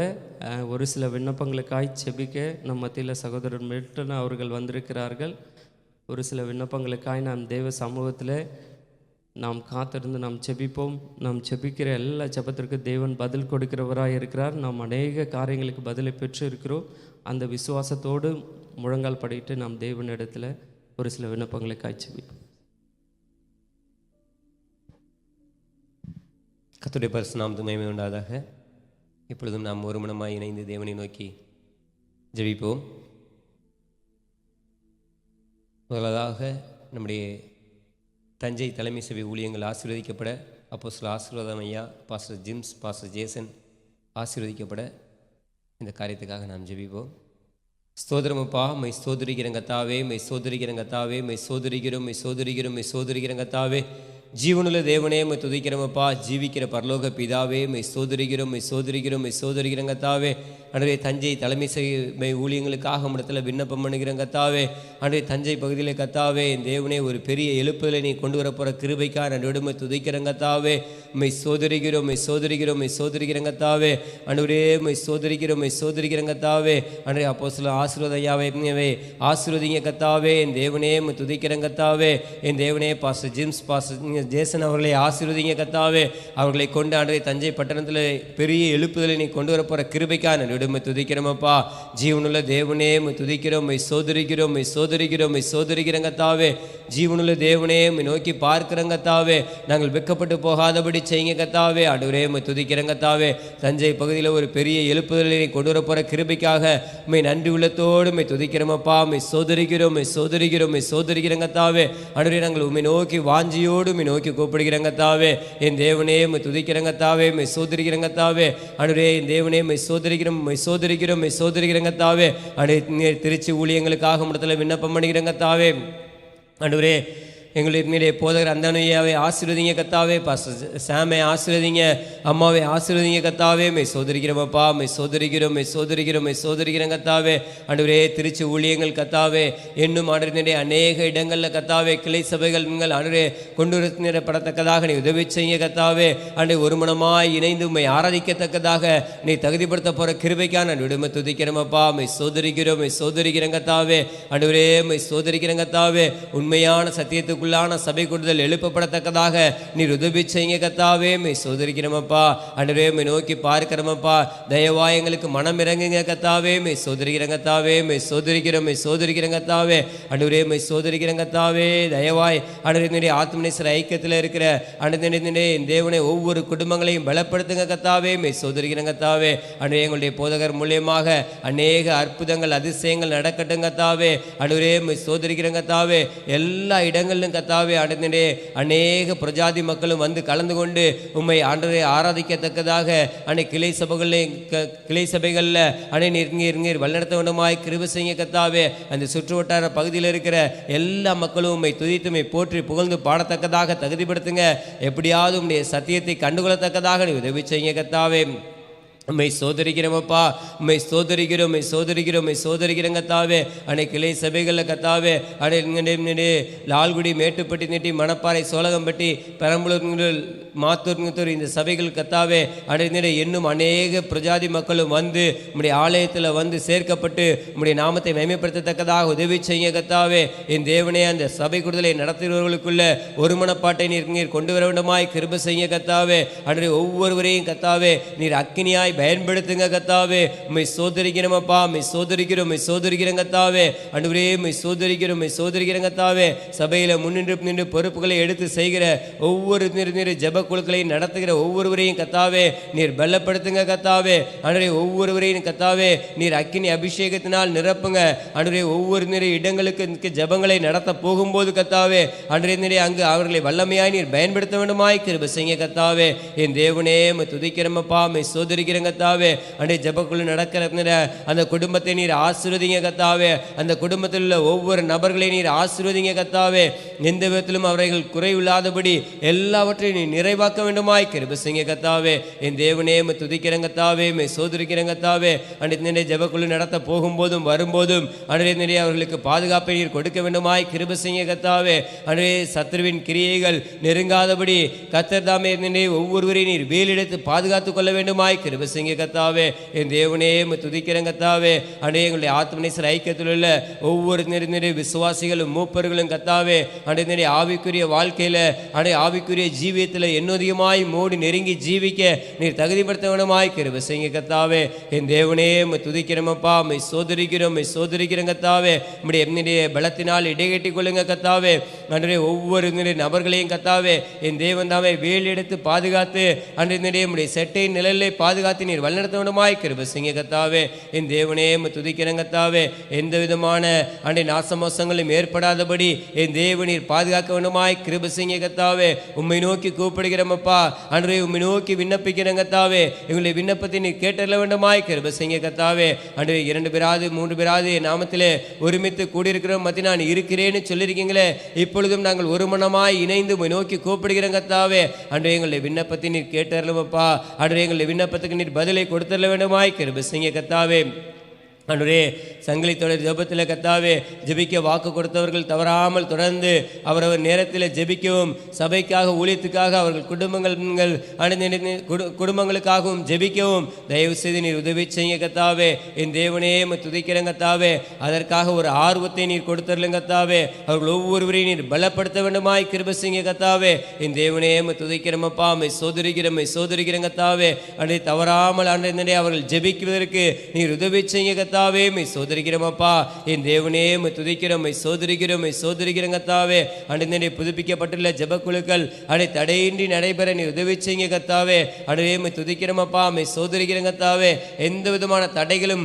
ஒரு சில விண்ணப்பங்களுக்காய் செபிக்க நம் மத்தியில் சகோதரர் மில்டன் அவர்கள் வந்திருக்கிறார்கள். ஒரு சில விண்ணப்பங்களுக்காய் நாம் தேவ சமூகத்தில் நாம் காத்திருந்து நாம் செபிப்போம். நாம் செபிக்கிற எல்லா ஜெபத்திற்கு தேவன் பதில் கொடுக்கிறவராக இருக்கிறார். நாம் அநேக காரியங்களுக்கு பதிலை பெற்று இருக்கிறோம். அந்த விசுவாசத்தோடு முழங்கால் படிட்டு நாம் தேவனிடத்தில் ஒரு சில விண்ணப்பங்களுக்காய் செபிப்போம். கர்த்தருடைய பரிசுத்த நாமத்துக்கு மகிமை உண்டாவதாக. இப்பொழுதும் நாம் ஒரு மனமாய் இணைந்து தேவனை நோக்கி ஜெபிப்போம். முதலாவதாக நம்முடைய தஞ்சை தலைமை சபை ஊழியங்கள் ஆசீர்வதிக்கப்பட, அப்போஸ்தலர் ஆசீர்வாதம் ஐயா, பாஸ்டர் ஜிம்ஸ், பாஸ்டர் ஜேசன் ஆசீர்வதிக்கப்பட இந்த காரியத்துக்காக நாம் ஜெபிப்போம். ஸ்தோத்திரமப்பா, மை ஸ்தோத்திரிக்கிறேன் கர்த்தாவே, மை ஸ்தோத்திரிக்கிறேன் கர்த்தாவே, மை ஸ்தோத்திரிக்கிறோம், மை ஸ்தோத்திரிக்கிறோம், மை ஸ்தோத்திரிக்கிறேன் கர்த்தாவே. ஜீவனுள்ள தேவனே மை துதிக்கிறோமப்பா, ஜீவிக்கிற பரலோக பிதாவே மை ஸ்தோத்திரிக்கிறோம், மை ஸ்தோத்திரிக்கிறோம், மை ஸ்தோத்திரிக்கிறேன் கர்த்தாவே. அன்றைய தஞ்சை தலைமை சபை ஊழியங்களுக்காக இடத்துல விண்ணப்பம் பண்ணுகிறேன் கர்த்தாவே. அன்றைய தஞ்சை பகுதியில் கர்த்தாவே, என் தேவனே ஒரு பெரிய எழுப்புதலை நீ கொண்டு வரப்போகிற கிருபைக்கா நடுவிட மை துதிக்கிறேன் கர்த்தாவே. மை சோதரிக்கிறோம், மை சோதரிக்கிறோம், மை சோதரிக்கிறேன் கர்த்தாவே. அன்றைய மை சோதரிக்கிறோம், மை சோதரிக்கிறேன் கர்த்தாவே. அன்றைய அப்போஸ்தலர் ஆசீர்வாத ஐயாவை ஆசீர்வதிங்க கர்த்தாவே. என் தேவனே மை துதிக்கிறேன் கர்த்தாவே. என் தேவனே பாஸ்டர் ஜிம்ஸ், பாஸ்டர் ஜேசன் அவர்களை ஆசீர்வதிங்க கர்த்தாவே. அவர்களை கொண்டு அன்றைய தஞ்சை பட்டணத்தில் பெரிய எழுப்புதலை நீ கொண்டு வரப்போகிற கிருபைக்கா நடுவிட துதிக்கிறோமப்பா. ஜீவனுள்ள தேவனே மை துதிக்கிறோம், மை சோதரிக்கிறோம், மை சோதரிக்கிறோம், மை சோதரிக்கிறேன் கர்த்தாவே. ஜீவனுள்ள தேவனே மை நோக்கி பார்க்கிறேன் கர்த்தாவே. நாங்கள் வெட்கப்பட்டு போகாதபடி செய்யுங்க கர்த்தாவே. ஆண்டவரே மை துதிக்கிறேன் கர்த்தாவே. தஞ்சை பகுதியில் ஒரு பெரிய எழுப்புதலை நீ கொண்டு வரப்போகிற கிருபைக்காக மை நன்றி உள்ளத்தோடு மை துதிக்கிறோமப்பா. மை சோதரிக்கிறோம், மை சோதரிக்கிறோம், மை சோதரிக்கிறேன் கர்த்தாவே. ஆண்டவரே நாங்கள் உம்மை நோக்கி வாஞ்சியோடு மை நோக்கி கூப்பிடுகிறேன் கர்த்தாவே. என் தேவனே மை துதிக்கிறேன் கர்த்தாவே, மை சோதரிக்கிறேன் கர்த்தாவே. ஆண்டவரே என் தேவனே மை சோதரிக்கிறோம், மை சோதரிக்கிறோம், மை சோதரிக்கிறேன் கர்த்தாவே. ஆண்டவரே திருச்சி ஊழியங்களுக்காக இடத்துல விண்ணப்பம் பண்ணிக்கிறேன் கர்த்தாவே. ஆண்டவரே எங்களுடைய போதகர் அந்தனையாவை ஆசீர்வதிங்க கர்த்தாவே. பாஸ்டர் சாமை ஆசீர்வதிங்க, அம்மாவை ஆசீர்வதிங்க கர்த்தாவே. மை சோதரிக்கிறோமப்பா, மை சோதரிக்கிறோம், மை சோதரிக்கிறோம், மை சோதரிக்கிறேன் கர்த்தாவே. ஆண்டவரே திருச்சி ஊழியங்கள் கர்த்தாவே, இன்னும் ஆண்டவரே அநேக இடங்களில் கர்த்தாவே கிளை சபைகள் நீங்கள் ஆண்டவரே கொண்டு வரப்படத்தக்கதாக நீ உதவி செய்ய கர்த்தாவே. ஆண்டை ஒரு மனமாய் இணைந்து உம்மை ஆராதிக்கத்தக்கதாக நீ தகுதிப்படுத்த போகிற கிருபைக்காக நான் விடுமை துதிக்கிறோமப்பா. மை சோதரிக்கிறோம், மை சோதரிக்கிறேன் கர்த்தாவே. ஆண்டவரே மை சோதரிக்கிறேன் கர்த்தாவே. உண்மையான சத்தியத்துக்கு சபை கூடுதல் எழுப்பப்படத்தக்கதாக நீர் உதவி செய்யுங்க கர்த்தாவே. மை சோதரிக்கிறோமப்பா. ஆண்டவரே மை நோக்கி பார்க்கிறோமப்பா. தயவாய் எங்களுக்கு மனம் இறங்குங்க கர்த்தாவே. மை சோதரிக்கிறேன் கர்த்தாவே, மை சோதரிக்கிறோம், மை சோதரிக்கிறேன் கர்த்தாவே. ஆண்டவரே மை சோதரிக்கிறேன் கர்த்தாவே. தயவாய் ஆண்டவரே ஆத்மநேசர் ஐக்கியத்தில் இருக்கிற ஆண்டவரே தேவனே ஒவ்வொரு குடும்பங்களையும் பலப்படுத்துங்க கர்த்தாவே. மை சோதரிக்கிறேன் கர்த்தாவே. ஆண்டவரே எங்களுடைய போதகர் மூலியமாக அநேக அற்புதங்கள் அதிசயங்கள் நடக்கட்டும் கர்த்தாவே. ஆண்டவரே மை சோதரிக்கிறேன் கர்த்தாவே. எல்லா இடங்களிலும் இடங்களிலும் கத்தாவே ஆண்டவரே அநேக பிரஜாதி மக்களும் வந்து கலந்து கொண்டு உம்மை ஆண்டவரை ஆராதிக்கத்தக்கதாக கிளை சபைகளில் நீர் வழிநடத்த வேண்டுமாய் கிருபை செய்ய கத்தாவே. அந்த சுற்று வட்டார பகுதியில் இருக்கிற எல்லா மக்களும் உம்மை துதித்து உம்மை போற்றி புகழ்ந்து பாடத்தக்கதாக தகுதிப்படுத்துங்க. எப்படியாவது உம்முடைய சத்தியத்தை கண்டுகொள்ளத்தக்கதாக நீ உதவி செய்ய கத்தாவே. உம்மை சோதரிக்கிறோமப்பா, உம்மை சோதரிக்கிறோம் கத்தாவே. கிளை சபைகளில் கத்தாவே லால்குடி, மேட்டுப்பட்டி, நெட்டி, மணப்பாறை, சோழகம்பட்டி, பெரம்பலூர், மாத்தூர் இந்த சபைகள் கத்தாவே இன்னும் அநேக பிரஜாதி மக்களும் வந்து உம்முடைய ஆலயத்தில் வந்து சேர்க்கப்பட்டு உம்முடைய நாமத்தை மகிமைப்படுத்தத்தக்கதாக உதவி செய்ய கத்தாவே. என் தேவனே, அந்த சபை கூடுதலை நடத்துகிறவர்களுக்குள்ள ஒரு மனப்பாட்டை நீர் கொண்டு வர வேண்டுமாய் கிருபை செய்ய கத்தாவே. ஒவ்வொருவரையும் கத்தாவே நீர் அக்கினியாய் பயன்படுத்துங்க கத்தாவே. உம்மை சோதரிக்கிறோமப்பா, உம்மை சோதரிக்கிறோம் கத்தாவே. ஆண்டவரே உம்மை சோதரிக்கிறோம் கத்தாவே. சபையில் முன்னின்று பொறுப்புகளை எடுத்து செய்கிற ஒவ்வொரு ஜெப குழுக்களை நடத்துகிற ஒவ்வொருவரையும் கத்தாவே நீர் பலப்படுத்துங்க கத்தாவே. ஆண்டவரே ஒவ்வொருவரையும் கத்தாவே நீர் அக்கினி அபிஷேகத்தினால் நிரப்புங்க. ஆண்டவரே ஒவ்வொரு இடங்களுக்கு ஜெபங்களை நடத்த போகும்போது கத்தாவே ஆண்டவரே அங்கு அவர்களை வல்லமையாய் நீர் பயன்படுத்த வேண்டுமாய் கிருபை செய்ய கத்தாவே. என் தேவனே உம்மை துதிக்கிறோமப்பா, உம்மை சோதரிக்கிறோம் கத்தாவே. ஜெபக்குழு நடக்கிற அந்த குடும்பத்தை நீர் ஆசீர்வதிங்க கத்தாவே. அந்த குடும்பத்தில் உள்ள ஒவ்வொரு நபர்களையும் நீர் ஆசீர்வதிங்க கத்தாவே. எந்த விதத்திலும் அவர்கள் குறைவில்லாதபடி எல்லாவற்றையும் நீ நிறைவாக்க வேண்டுமாய் கிருபை செய்ய கத்தாவே. என் தேவனே உம்மை துதிக்கிறோம் கத்தாவே, உம்மை சோதரிக்கிறோம் கத்தாவே. ஜெபக்குழு நடத்த போகும்போதும் வரும்போதும் அவர்களுக்கு பாதுகாப்பை நீர் கொடுக்க வேண்டுமாய் கிருபை செய்ய கத்தாவே. சத்துருவின் கிரியைகள் நெருங்காதபடி கர்த்தர் தாமே ஒவ்வொருவரையும் நீர் வேலெடுத்து பாதுகாத்துக் கொள்ள வேண்டுமாய் கிருபை செய்ய கத்தாவே. என் தேவனே உம்மை துதிக்கிறோம் கத்தாவே. எங்களுடைய ஆத்மநேசர் ஐக்கியத்தில் உள்ள ஒவ்வொரு விசுவாசிகளும் மூப்பர்களும் கத்தாவே ஆவிக்குரிய வாழ்க்கையில ஆவிக்குரிய ஜீவியத்தில் என்னதிகமாய் மோடி நெருங்கி ஜீவிக்க நீர் தகுதிப்படுத்த வேண்டுமாய் கிருபை செய்ய கத்தாவே. என் தேவனே உம்மை துதிக்கிறோமப்பா, உம்மை சோதரிக்கிறோம் கத்தாவே. உம்முடைய பலத்தினால் இடைகட்டி கொள்ளுங்க கத்தாவே. ஒவ்வொரு நபர்களையும் கத்தாவே என் தேவன் தாமே வேல் எடுத்து பாதுகாத்து உம்முடைய செட்டை நிழலை பாதுகாத்து நீர் வழிநடத்த வேண்டுமாய் கிருபை செய்ய கத்தாவே. என் தேவனே உம்மை துதிக்கிறோம் கத்தாவே. எந்த விதமான நாசமோசங்களும் ஏற்படாதபடி என் தேவனீர் பாதுகாக்க வேண்டுமாய் கிருபை செய்ய கத்தாவே. உம்மை நோக்கி கூப்பிடுகிறோமப்பா, அன்றே உம்மை நோக்கி விண்ணப்பிக்கிறோம் கத்தாவே. எங்களுடைய விண்ணப்பத்தை நீர் கேட்டறிய வேண்டுமாய் கிருபை செய்ய கத்தாவே. அன்றே 2 பேராது 3 பேராது நாமத்திலே ஒருமித்து கூடியிருக்கிறோம் மத்தி நான் இருக்கிறேன்னு சொல்லியிருக்கீங்களே, இப்பொழுதும் நாங்கள் ஒரு மனமாய் இணைந்து உம்மை நோக்கி கூப்பிடுகிறோம் கத்தாவே. அன்றே எங்களுடைய விண்ணப்பத்தை நீர் கேட்டறியலப்பா, அன்றே எங்களுடைய விண்ணப்பத்துக்கு நீர் பதிலை கொடுத்தர வேண்டுமாய் கிருபை செய்ய கத்தாவே. ஆண்டவரே சங்கிலி தொடர் ஜெபத்தில் கத்தாவே ஜெபிக்க வாக்கு கொடுத்தவர்கள் தவறாமல் தொடர்ந்து அவரவர் நேரத்தில் ஜெபிக்கவும் சபைக்காக ஊழியத்துக்காக அவர்கள் குடும்பங்களுக்காகவும் ஜெபிக்கவும் தயவு செய்து நீர் உதவி செய்ய கத்தாவே. என் தேவனே உம்மை துதிக்கிறோம் கத்தாவே. அதற்காக ஒரு ஆர்வத்தை நீர் கொடுத்தரலும் கத்தாவே. அவர்கள் ஒவ்வொருவரையும் நீர் பலப்படுத்த வேண்டுமாய் கிருபை செய்ய கத்தாவே. என் தேவனே உம்மை துதிக்கிறோமப்பா, உம்மை சோதரிக்கிறோம் கத்தாவே. அன்றை தவறாமல் அன்றை அவர்கள் ஜெபிக்குவதற்கு நீர் உதவி செய்ய கத்தாவே. சோதரிக்கிறோமப்பா. என் தேவனே உம்மை துதிக்கிறோம், சோதரிக்கிறோம் கத்தாவே. அன்றை புதுப்பிக்கப்பட்டுள்ள ஜெபக்குழுக்கள் தடையின்றி நடைபெற நீர் உதவி செய்ய கத்தாவே. அன்றைய உம்மை துதிக்கிறோமப்பா, உம்மை சோதரிக்கிறோம் கத்தாவே. எந்த விதமான தடைகளும்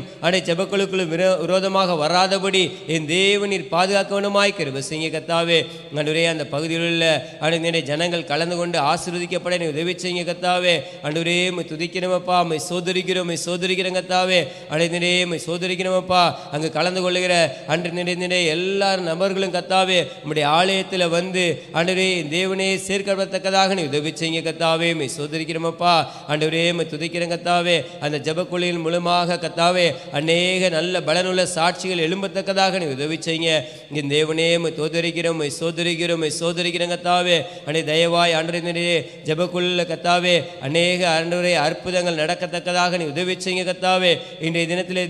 ஜெபக்குழுக்களும் விரோதமாக வராதபடி என் தேவன் நீர் பாதுகாக்க வேண்டுமாய் கிருபை செய்ய கத்தாவே. அன்றைய அந்த பகுதியில் உள்ள ஜனங்கள் கலந்து கொண்டு ஆசீர்வதிக்கப்பட நீர் உதவி செய்ய கத்தாவே. அன்றைய உம்மை துதிக்கிறோமப்பா, உம்மை சோதரிக்கிறோம் கத்தாவே. அன்றைய உம்மை சோதரிக்கிறோமப்பா. அங்கு கலந்து கொள்ளுகிற அன்று எல்லா நபர்களும் கத்தாவே உம்முடைய ஆலயத்தில் வந்து ஆண்டவரே தேவனே சேர்க்கப்படத்தக்கதாக நீ உதவி செய்ய கத்தாவே. உம்மை சோதரிக்கிறோமப்பா. ஆண்டவரே உம்மை துதிக்கிறோம் கத்தாவே. அந்த ஜெபக்குழுவின் மூலமாக கத்தாவே அநேக நல்ல பலனுள்ள சாட்சிகள் எழும்பத்தக்கதாக நீ உதவி செய்ய என் தேவனே உம்மை சோதரிக்கிறோம் கத்தாவே. தயவாய் ஆண்டவரே ஜெபக்குழுவில் கத்தாவே அநேக ஆண்டவரே அற்புதங்கள் நடக்கத்தக்கதாக நீ உதவி செய்ய கத்தாவே. இன்றைய தினத்தில்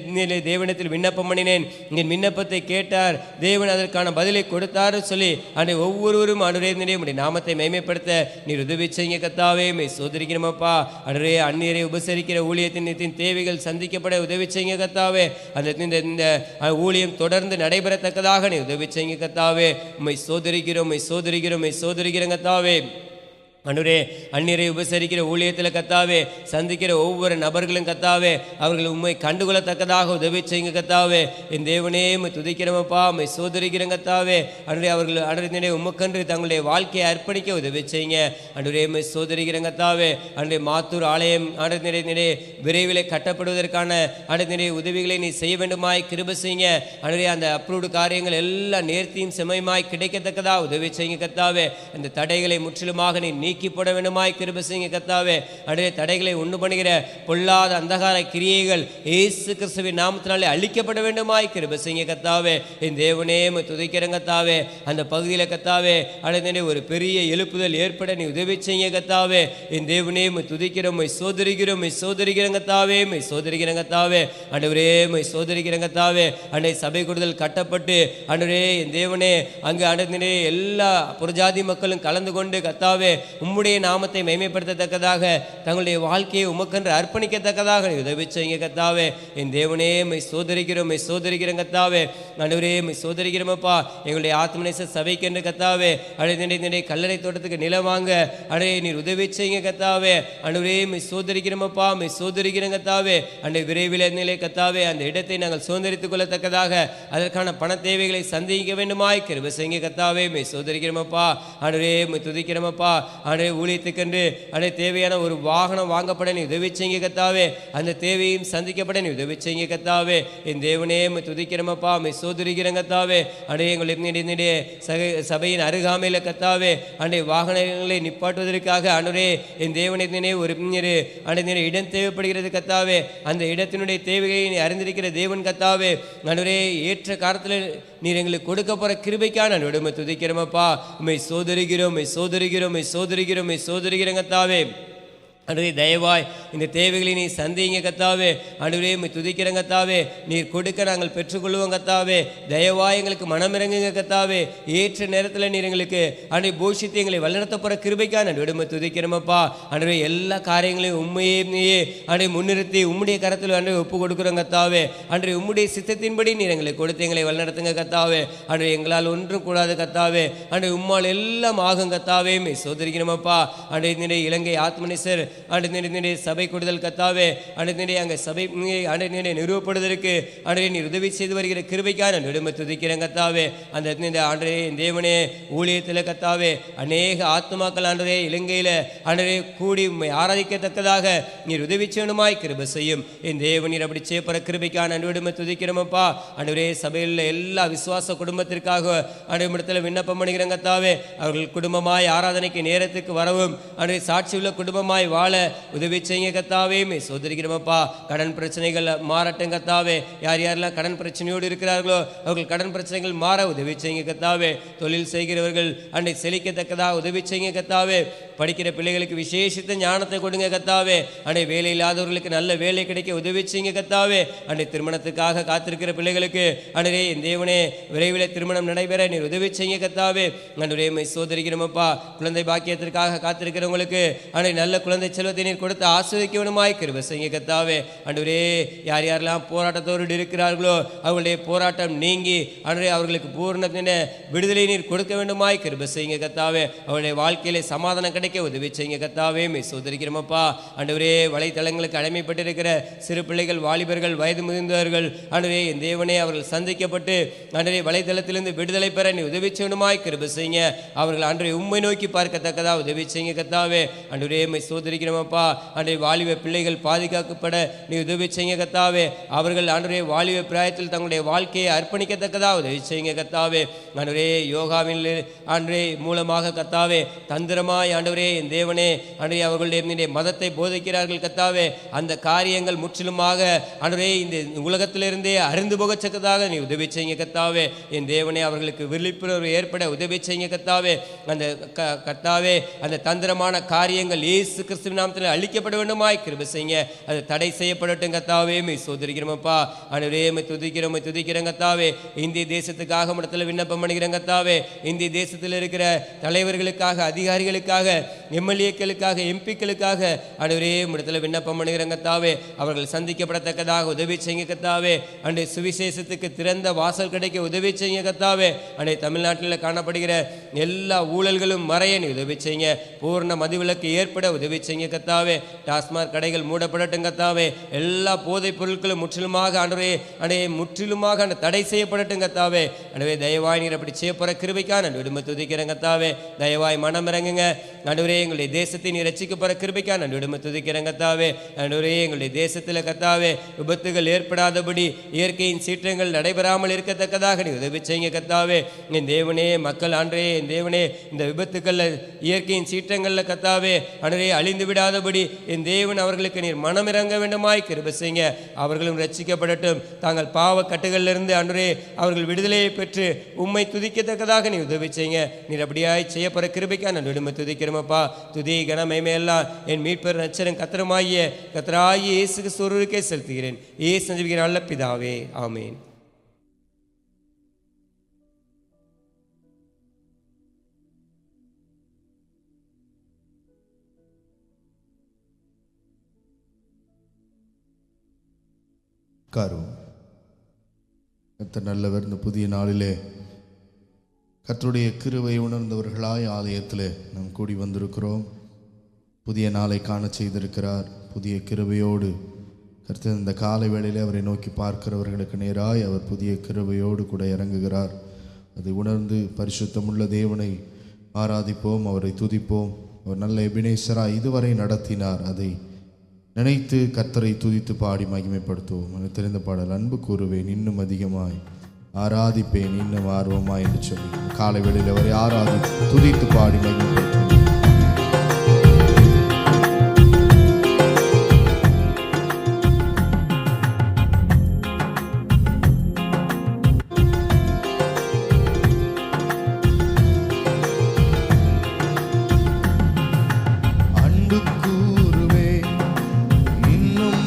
தேவனிடத்தில் விண்ணப்பம் பண்ணினேன், என் விண்ணப்பத்தை கேட்டார், தேவன் அதற்கான பதிலை கொடுத்தார் சொல்லி அன்றை ஒவ்வொருவரும் ஆண்டவரே உம்முடைய நாமத்தை மகிமைப்படுத்த நீர் உதவி செய்ய கத்தாவே. உம்மை சோதரிக்கிறோமப்பா. ஆண்டவரே அந்நியரை உபசரிக்கிற ஊழியத்தின் தேவைகள் சந்திக்கப்பட உதவி செய்ய கத்தாவே. அந்த இந்த ஊழியம் தொடர்ந்து நடைபெறத்தக்கதாக நீ உதவி செய்ய கத்தாவே. உம்மை சோதரிக்கிறோம் கத்தாவே. ஆண்டவரே, அந்நியரை உபசரிக்கிற ஊழியத்தில் கத்தாவே சந்திக்கிற ஒவ்வொரு நபர்களும் கத்தாவே அவர்கள் உண்மை கண்டுகொள்ளத்தக்கதாக உதவி செய்யுங்க கத்தாவே. என் தேவனே உம்மை துதிக்கிறோமப்பா, உம்மை சோதரிக்கிறோம் கத்தாவே. அன்றைய அவர்கள் அன்றைய உமக்கன்று தங்களுடைய வாழ்க்கையை அர்ப்பணிக்க உதவி செய்யுங்க. அன்றைய உம்மை சோதரிக்கிறோம் கத்தாவே. அன்றைய மாத்தூர் ஆலயம் அன்றைய விரைவில் கட்டப்படுவதற்கான அன்றைய உதவிகளை நீ செய்ய வேண்டுமாய் கிருபை செய்யுங்க. அன்றைய அந்த அப்ரூவ்டு காரியங்கள் எல்லாம் நேர்த்தியும் செம்மையுமாய் கிடைக்கத்தக்கதாக உதவி செய்யுங்க கத்தாவே. அந்த தடைகளை முற்றிலுமாக நீ நீக்கி போட வேண்டுமாய் கிருபை செய்யுங்க கர்த்தாவே. அடைய தடைகளை உண்டு பண்ணுகிற பொல்லாத அந்தகார கிரியைகள் இயேசு கிறிஸ்துவின் நாமத்தினாலே அழிக்கப்பட வேண்டுமாய் கிருபை செய்யுங்க கர்த்தாவே. என் தேவனே உம்மை துதிக்கிறேன் கர்த்தாவே. அந்த பகுதியில் கர்த்தாவே அடைந்தே ஒரு பெரிய எழுப்புதல் ஏற்பட நீ உதவி செய்யுங்க கர்த்தாவே. என் தேவனே உம்மை துதிக்கிறோம், உம்மை சோதரிக்கிறோம், உம்மை சோதரிக்கிறேன் கர்த்தாவே, உம்மை சோதரிக்கிறேன் கர்த்தாவே. ஆண்டவரே உம்மை சோதரிக்கிறேன் கர்த்தாவே. அண்டை சபை கூடுதல் கட்டப்பட்டு ஆண்டவரே என் தேவனே அங்கு அடைந்தே எல்லா புறஜாதி மக்களும் கலந்து கொண்டு கர்த்தாவே உம்முடைய நாமத்தை மேன்மைப்படுத்தத்தக்கதாக தங்களுடைய வாழ்க்கையை உமக்கென்று அர்ப்பணிக்கத்தக்கதாக உதவி செய்யுங்க கர்த்தாவே. என் தேவனே உம்மை சோதரிக்கிறோம், உம்மை சோதரிக்கிறோம் கர்த்தாவே. ஆண்டவரே உம்மை சோதரிக்கிறோமப்பா. எங்களுடைய ஆத்மநேச சபைக்கென்று கர்த்தாவே அடைந்தே கல்லறை தோட்டத்துக்கு நிலம் வாங்க அடைய நீர் உதவி செய்யுங்க கர்த்தாவே. ஆண்டவரே உம்மை சோதரிக்கிறோமப்பா, உம்மை சோதரிக்கிறோம் கர்த்தாவே. அண்டை விரைவில் நிலை கர்த்தாவே அந்த இடத்தை நாங்கள் சுதந்திரித்துக் கொள்ளத்தக்கதாக அதற்கான பண தேவைகளை சந்திக்க வேண்டுமாய் கிருபை செய்யுங்க கர்த்தாவே. உம்மை சோதரிக்கிறோமப்பா. ஆண்டவரே உம்மை துதிக்கிறோமப்பா. ஆண்டவரே ஊழியத்துக்கென்று அடைய தேவையான ஒரு வாகனம் வாங்கப்பட நீ உதவி செய்யுங்க கர்த்தாவே. அந்த தேவையும் சந்திக்கப்பட நீ உதவி செய்யுங்க கர்த்தாவே. என் தேவனே உம்மை துதிக்கிறோமப்பா, உம்மை சோதரிக்கிறோம் கர்த்தாவே. அடைய எங்களுடைய சபையின் அருகாமையில் கர்த்தாவே அண்டை வாகனங்களை நிப்பாட்டுவதற்காக ஆண்டவரே என் தேவனை ஒரு அண்டை இடம் தேவைப்படுகிறது கர்த்தாவே. அந்த இடத்தினுடைய தேவையை நீ அறிந்திருக்கிற தேவன் கர்த்தாவே. ஆண்டவரே ஏற்ற காலத்தில் நீர் எங்களுக்கு கொடுக்க போற கிருபைக்கான உம்மை துதிக்கிறோமப்பா. உம்மை சோதரிக்கிறோம், உம்மை சோதரிக்கிறோம், உம்மை சோதரிக்கிறோம், உம்மை சோதரிக்கிறோம் கர்த்தாவே. ஆண்டவரே தயவாய் இந்த தேவைகளை நீ சந்திங்க கர்த்தாவே. ஆண்டவரே உம்மை துதிக்கிறோம் கர்த்தாவே. நீர் கொடுக்க நாங்கள் பெற்றுக்கொள்வோம் கர்த்தாவே. தயவாய் எங்களுக்கு மனமிறங்குங்க கர்த்தாவே. ஏற்ற நேரத்தில் நீர் எங்களுக்கு ஆண்டவரே போஷித்து எங்களை வழிநடத்த போகிற கிருபைக்கான உம்மை துதிக்கிறோமப்பா. ஆண்டவரே எல்லா காரியங்களையும் உண்மையே ஆண்டவரே முன்னிறுத்தி உம்முடைய கரத்தில் ஆண்டவரே ஒப்பு கொடுக்குறோம் கர்த்தாவே. ஆண்டவரே உம்முடைய சித்தத்தின்படி நீர் எங்களை கொடுத்து எங்களை வழிநடத்துங்க கர்த்தாவே. ஆண்டவரே எங்களால் ஒன்றும் கூடாது கர்த்தாவே. ஆண்டவரே உம்மால் எல்லாம் ஆகும் கர்த்தாவே. உம்மை சோதரிக்கிறோமப்பா. ஆண்டவரே இலங்கை ஆத்மநேசர் ஆண்டவரே சபை கூடுதல் கர்த்தாவே. ஆண்டவரே அங்கே சபை ஆண்டவரே நிறுவப்படுவதற்கு ஆண்டவரே நீர் உதவி செய்து வருகிற கிருபைக்கான உம்மை துதிக்கிறேன் கர்த்தாவே. அந்த ஆண்டவரே தேவனே ஊழியத்தில் கர்த்தாவே அநேக ஆத்துமாக்கள் ஆண்டவரே இலங்கையில் ஆண்டவரே கூடி உம்மை ஆராதிக்கத்தக்கதாக நீர் உதவி செய்யணுமாய் கிருபை செய்யும். என் தேவனீர் அப்படி செய்யப்படுற கிருபைக்கான உம்மை துதிக்கிறோமப்பா. ஆண்டவரே சபையில் எல்லா விசுவாச குடும்பத்திற்காக ஆண்டவரிடத்தில் விண்ணப்பம் பண்ணுகிறேன் கர்த்தாவே. அவர்கள் குடும்பமாய் ஆராதனைக்கு நேரத்துக்கு வரவும் ஆண்டவரே சாட்சி உள்ள குடும்பமாய் வாழ உதவி செய்யுங்க கர்த்தாவே. உம்மை சோதரிக்கிறோமப்பா. கடன் பிரச்சனைகள் மாறட்டும் கர்த்தாவே. யார் யாரெல்லாம் கடன் பிரச்சனையோடு இருக்கிறார்களோ அவர்கள் கடன் பிரச்சனைகள் மாற உதவி செய்யுங்க கர்த்தாவே. தொழில் செய்கிறவர்கள் அன்னை செழிக்கத்தக்கதாக உதவி செய்யுங்க கர்த்தாவே. படிக்கிற பிள்ளைகளுக்கு விசேஷித்த ஞானத்தை கொடுங்க கர்த்தாவே. அன்னை வேலை இல்லாதவர்களுக்கு நல்ல வேலை கிடைக்க உதவி செய்யுங்க கர்த்தாவே. அன்னை திருமணத்துக்காக காத்திருக்கிற பிள்ளைகளுக்கு அன்றைய என் தேவனே விரைவில் திருமணம் நடைபெற நீர் உதவி செய்யுங்க கர்த்தாவே. அன்றைய உம்மை சோதரிக்கிறோமப்பா. குழந்தை பாக்கியத்திற்காக காத்திருக்கிறவங்களுக்கு அன்னை நல்ல குழந்தை செல்வத்தை நீர் கொடுத்து ஆசீர்வதிக்கணுமாய் கிருபை செய்யுங்க கர்த்தாவே. ஆண்டவரே யார் யாரெல்லாம் போராட்டத்தோடு இருக்கிறார்களோ அவர்களுடைய போராட்டம் நீங்கி ஆண்டவரே அவர்களுக்கு பூர்ண விடுதலை நீர் கொடுக்க வேண்டுமாய் கிருபை செய்யுங்க கர்த்தாவே. அவருடைய வாழ்க்கையிலே சமாதானம் கிடைக்க உதவி செய்யுங்க கர்த்தாவே. உம்மை சோதரிக்கிறோமப்பா. ஆண்டவரே வலைத்தளங்களுக்கு அடிமைப்பட்டிருக்கிற சிறு பிள்ளைகள், வாலிபர்கள், வயது முதிர்ந்தவர்கள் ஆண்டவரே என் தேவனே அவர்கள் சந்திக்கப்பட்டு ஆண்டவரே வலைத்தளத்திலிருந்து விடுதலை பெற நீ உதவி செய்யணுமாய் கிருபை செய்யுங்க. அவர்கள் ஆண்டவரே உம்மை நோக்கி பார்க்கத்தக்கதாக உதவி செய்யுங்க கர்த்தாவே. ஆண்டவரே உம்மை சோதரிக்கிறோமப்பா. ஆண்டவரே வாலிப பிள்ளைகள் பாதுகாக்கப்பட நீ உதவி செய்யுங்க கர்த்தாவே. அவர்கள் ஆண்டவரே வாலிப பிராயத்தில் தங்களுடைய வாழ்க்கையை அர்ப்பணிக்கத்தக்கதாக உதவி செய்யுங்க கர்த்தாவே. ஆண்டவரே யோகாவில் ஆண்டவரே மூலமாக கர்த்தாவே தந்திரமாய் ஆண்டவரே என் தேவனே ஆண்டவரே அவர்களுடைய மதத்தை போதிக்கிறார்கள் கர்த்தாவே. அந்த காரியங்கள் முற்றிலுமாக ஆண்டவரே இந்த உலகத்திலிருந்தே அருந்து போகத்தக்கதாக நீ உதவி செய்யுங்க கர்த்தாவே. என் தேவனே அவர்களுக்கு விழிப்புணர்வு ஏற்பட உதவி செய்யுங்க கர்த்தாவே. அந்த கர்த்தாவே அந்த தந்திரமான காரியங்கள் இயேசு கிறிஸ்துவின் நாமத்தில் அழிக்கப்பட வேண்டுமாய் கிருபை செய்யுங்க. அது தடை செய்யப்படட்டும் கர்த்தாவே. உம்மை சோதரிக்கிறோமப்பா. ஆண்டவரே உம்மை துதிக்கிறோம் கர்த்தாவே. இந்திய தேசத்துக்காக இடத்துல விண்ணப்பம் பண்ணுகிறேன் கர்த்தாவே. இந்திய தேசத்தில் இருக்கிற தலைவர்களுக்காக, அதிகாரிகளுக்காக எம்எல்ஏக்களுக்காக, எம்பிக்களுக்காக ஆண்டவரே உம்மிடத்தில் விண்ணப்பம் பண்ணுகிறேன் கர்த்தாவே. அவர்கள் சந்திக்கப்படத்தக்கதாக உதவி செய்யுங்க கர்த்தாவே. அன்றைய சுவிசேஷத்துக்கு திறந்த வாசல் கிடைக்க உதவி செய்யுங்க கர்த்தாவே. அன்றைய தமிழ்நாட்டில் காணப்படுகிற எல்லா ஊழல்களும் மறைய நீ உதவி செய்யுங்க. பூர்ண மதிவிலக்கு ஏற்பட உதவி செய்யுங்க கர்த்தாவே. டாஸ்மாக் கடைகள் மூடப்படட்டும் கர்த்தாவே. எல்லா போதைப் பொருட்களும் முற்றிலுமாக ஆண்டவரே முற்றிலுமாக அந்த தடை செய்யப்படட்டும் கர்த்தாவே. ஆண்டவரே தயவாய் நீர் அப்படி செய்யப்போற கிருபைக்காக நான் விடுமை துதிக்கிறேன் கர்த்தாவே. தயவாய் மனம் இறங்குங்க ஆண்டவரே. எங்களுடைய தேசத்தை நீர் ரட்சிக்க போற கிருபைக்காக நான் விடுமை துதிக்கிறேன் கர்த்தாவே. ஆண்டவரே எங்களுடைய தேசத்தில் கர்த்தாவே விபத்துகள் ஏற்படாதபடி, இயற்கையின் சீற்றங்கள் நடைபெறாமல் இருக்கத்தக்கதாக நீ உதவி செய்யுங்க கர்த்தாவே. என் தேவனே, மக்கள் ஆண்டவரே என் தேவனே இந்த விபத்துக்களில், இயற்கையின் சீற்றங்களில் கர்த்தாவே ஆண்டவரே அழிந்து விடாதபடி என் தேவன் அவர்களுக்கு நீர் மனம் இறங்க வேண்டுமாய் கிருபை செய்யுங்க. அவர்களும் ரட்சிக்கப்படட்டும். தாங்கள் பாவ கட்டுகளிலிருந்து ஆண்டவரே அவர்கள் விடுதலையை பெற்று உம்மை துதிக்கத்தக்கதாக நீ உதவி செய்யுங்க. நீர் அப்படியாய் செய்யப்படுற கிருபைக்கா நான் விடுமை துதிக்கிறோமப்பா. துதி கன மகிமையெல்லாம் என் மீட்பர் ரட்சகரும் கர்த்தருமாகிய கர்த்தராகிய இயேசு கிறிஸ்துவுக்கே செலுத்துகிறேன். இயேசு ஜெபிக்கிற நல்ல பிதாவே, ஆமென். கர்த்தர் நல்லவர். இந்த புதிய நாளிலே கர்த்தருடைய கிருபை உணர்ந்தவர்களாய் ஆலயத்தில் நாம் கூடி வந்திருக்கிறோம். புதிய நாளை காண செய்திருக்கிறார். புதிய கிருபையோடு கர்த்தர் இந்த காலை வேளையிலே அவரை நோக்கி பார்க்கிறவர்களுக்கு நேராய் அவர் புதிய கிருபையோடு கூட இறங்குகிறார். அதை உணர்ந்து பரிசுத்தமுள்ள தேவனை ஆராதிப்போம், அவரை துதிப்போம். அவர் நல்ல எபினேசராய் இதுவரை நடத்தினார். அதை நினைத்து கர்த்தரை துதித்து பாடி மகிமைப்படுத்துவோம். எனக்கு தெரிந்த பாடல், அன்பு கூறுவேன் இன்னும் அதிகமாய், ஆராதிப்பேன் இன்னும் ஆர்வமாய் என்று சொல்லி காலை வேளையில் அவரை ஆராதி துதித்து பாடி மகிமைப்படுத்துவோம். இன்னும்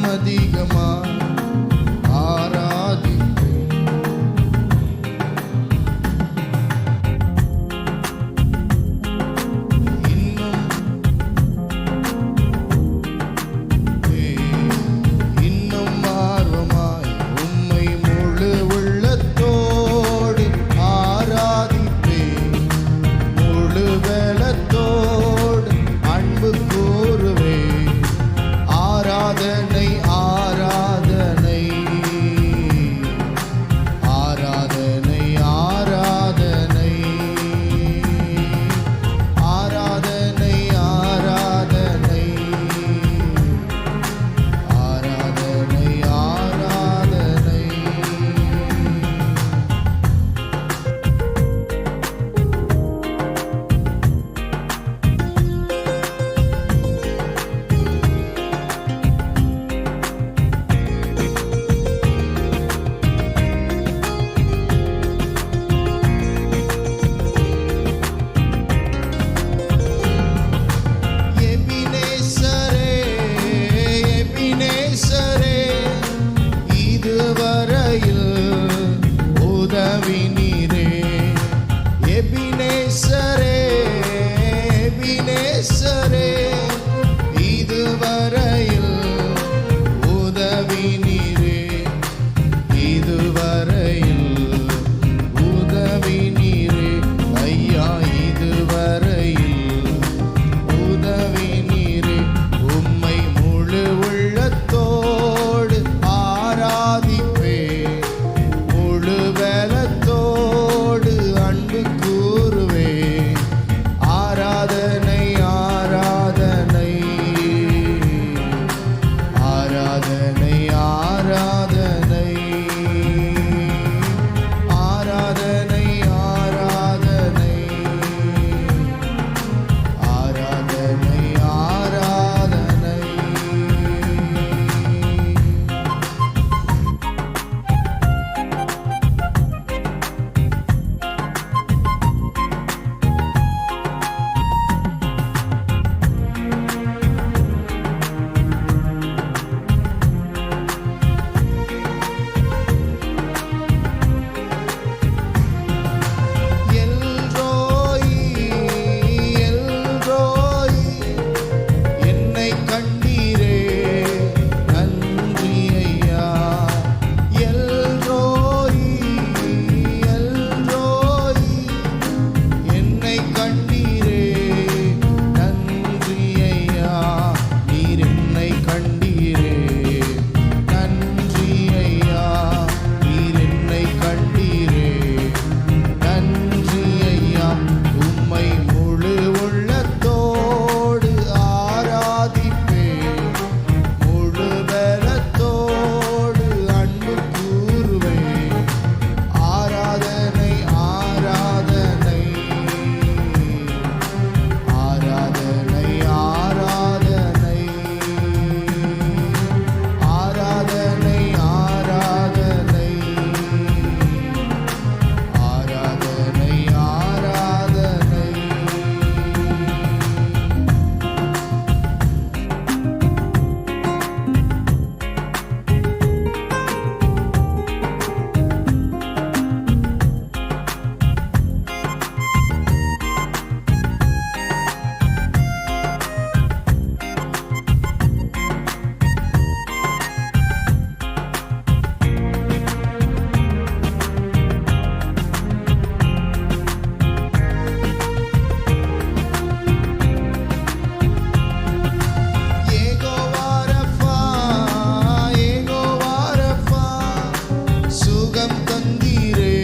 சுகம் தந்தீரே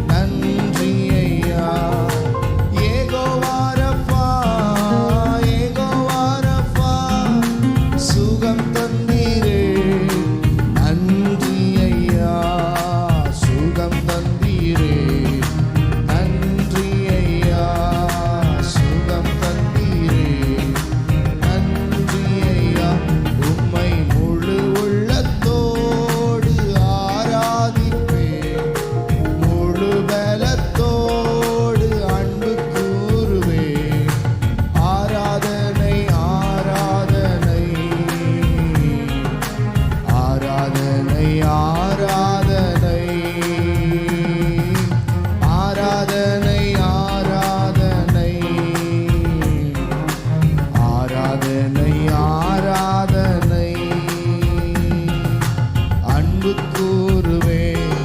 நன்றி ஐயா. யெகோவா ரஃபா, யெகோவா ரஃபா, சுகம் தந்தீரே நன்றி ஐயா. சுகம் தந்தீரே நன்றி ஐயா. சுகம் தந்தீரே நன்றி ஐயா. உம்மை முழு உள்ளத்தோடு ஆராதிப்பேன், முழு பலத்தோடு அன்பு கூறுவேன். ஆராதனை ஆராதனை ஆராதனை ஆராதனை ஆராதனை ஆராதனை ஆராதனை ஆராதனை அன்பு கூறுவேன்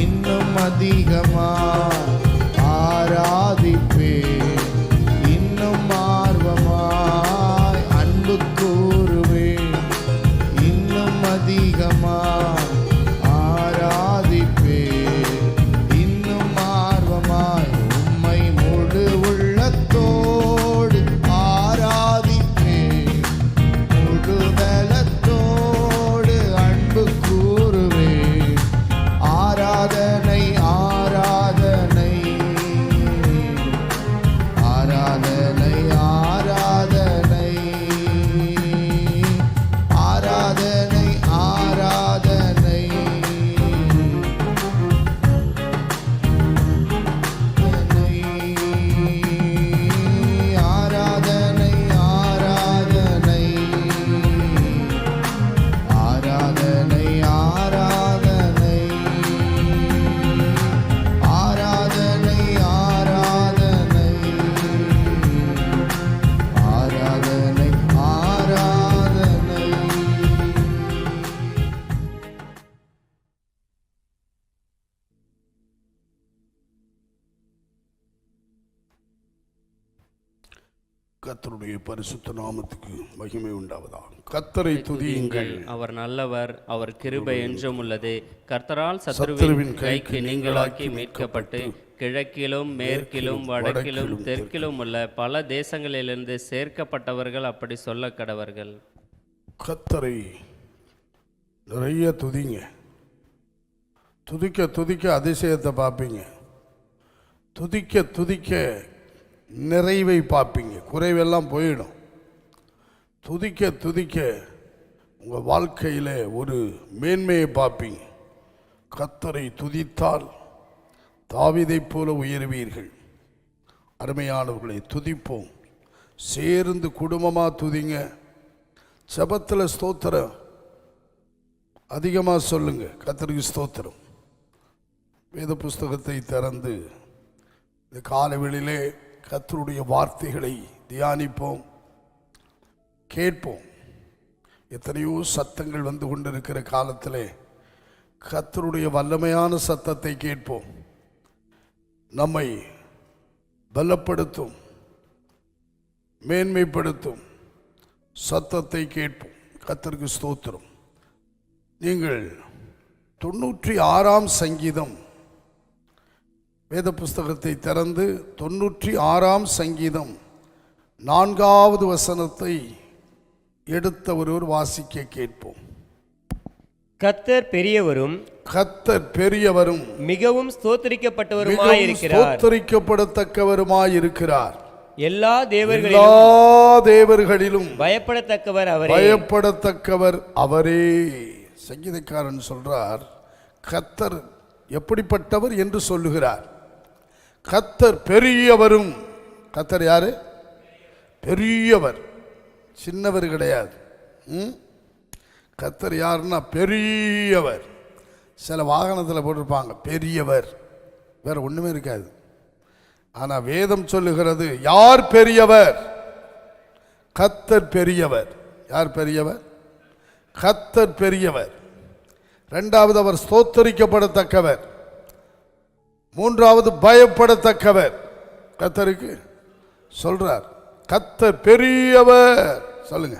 இன்னும் அதிகமா ஆராதிப்பேன், இன்னும் ஆர்வமாய் அன்பு கூறுவேன், இன்னும் அதிகமா ஆராதிப்பேன், இன்னும் ஆர்வமாய் உம்மை முழு உள்ளத்தோடு ஆராதிப்பேன், முழு பலத்தோடு அன்பு கூறுவேன். ஆராதனை ஆராதனை ஆராதனை ஆராதனை ஆராதனை ஆராதனை ஆராதனை ஆராதனை ஆராதனை ஆராதனை ஆராதனை ஆராதனை ஆராதனை ஆராதனை. கர்த்தருடைய பரிசுத்த நாமத்துக்கு மகிமை உண்டாவதாக. கர்த்தரை துதியுங்கள், அவர் நல்லவர், அவர் கிருபை என்றும் உள்ளது. கர்த்தரால் சத்துருவின் சத்துருவின் கைக்கு கைக்கு நீங்களாக்கி மீட்கப்பட்டு கிழக்கிலும் மேற்கிலும் வடக்கிலும் தெற்கிலும் உள்ள பல தேசங்களிலிருந்து சேர்க்கப்பட்டவர்கள் அப்படி சொல்ல கடவர்கள். கர்த்தரை நிறைய துதிங்க. துதிக்க துதிக்க அதிசயத்தை பார்ப்பீங்க. துதிக்க துதிக்க நிறைவை பார்ப்பீங்க. குறைவெல்லாம் போயிடும். துதிக்க துதிக்க உங்கள் வாழ்க்கையில் ஒரு மேன்மையை பார்ப்பீங்க. கர்த்தரை துதித்தால் தாவீதைப் போல உயர்வீர்கள். அருமையானவர்களை துதிப்போம். சேர்ந்து குடும்பமாக துதிங்க. ஜெபத்தில் ஸ்தோத்திரம் அதிகமாக சொல்லுங்க. கர்த்தருக்கு ஸ்தோத்திரம். வேத புஸ்தகத்தை திறந்து இந்த காலவெளியிலே கர்த்தருடைய வார்த்தைகளை தியானிப்போம், கேட்போம். எத்தனையோ சத்தங்கள் வந்து கொண்டிருக்கிற காலத்தில் கர்த்தருடைய வல்லமையான சத்தத்தை கேட்போம். நம்மை பலப்படுத்தும், மேன்மைப்படுத்தும் சத்தத்தை கேட்போம். கர்த்தருக்கு ஸ்தோத்திரம். நீங்கள் 96ஆம் சங்கீதம் வேத புஸ்தகத்தை திறந்து 96ஆம் சங்கீதம் 4வது வசனத்தை எடுத்த ஒருவர் வாசிக்க கேட்போம். கர்த்தர் பெரியவரும் கர்த்தர் பெரியவரும் மிகவும் ஸ்தோத்திரிக்கப்பட்டவருமாயிருக்கிறார். ஸ்தோத்திரிக்கப்படத்தக்கவருமாயிருக்கிறார். எல்லா தேவர்களிலும் பயப்படத்தக்கவர் அவரே. பயப்படத்தக்கவர் அவரே. சங்கீதக்காரன் சொல்றார், கர்த்தர் எப்படிப்பட்டவர் என்று சொல்லுகிறார். கர்த்தர் பெரியவரும். கர்த்தர் யாரு? பெரியவர், சின்னவர் கிடையாது. கர்த்தர் யாருன்னா பெரியவர். சில வாகனத்தில் போட்டிருப்பாங்க பெரியவர், வேற ஒண்ணுமே இருக்காது. ஆனால் வேதம் சொல்லுகிறது யார் பெரியவர்? கர்த்தர் பெரியவர். யார் பெரியவர்? கர்த்தர் பெரியவர். இரண்டாவது அவர் ஸ்தோத்தரிக்கப்படத்தக்கவர். மூன்றாவது பயப்படத்தக்கவர். கர்த்தருக்கு சொல்றார் கர்த்தர் பெரியவர். சொல்லுங்க.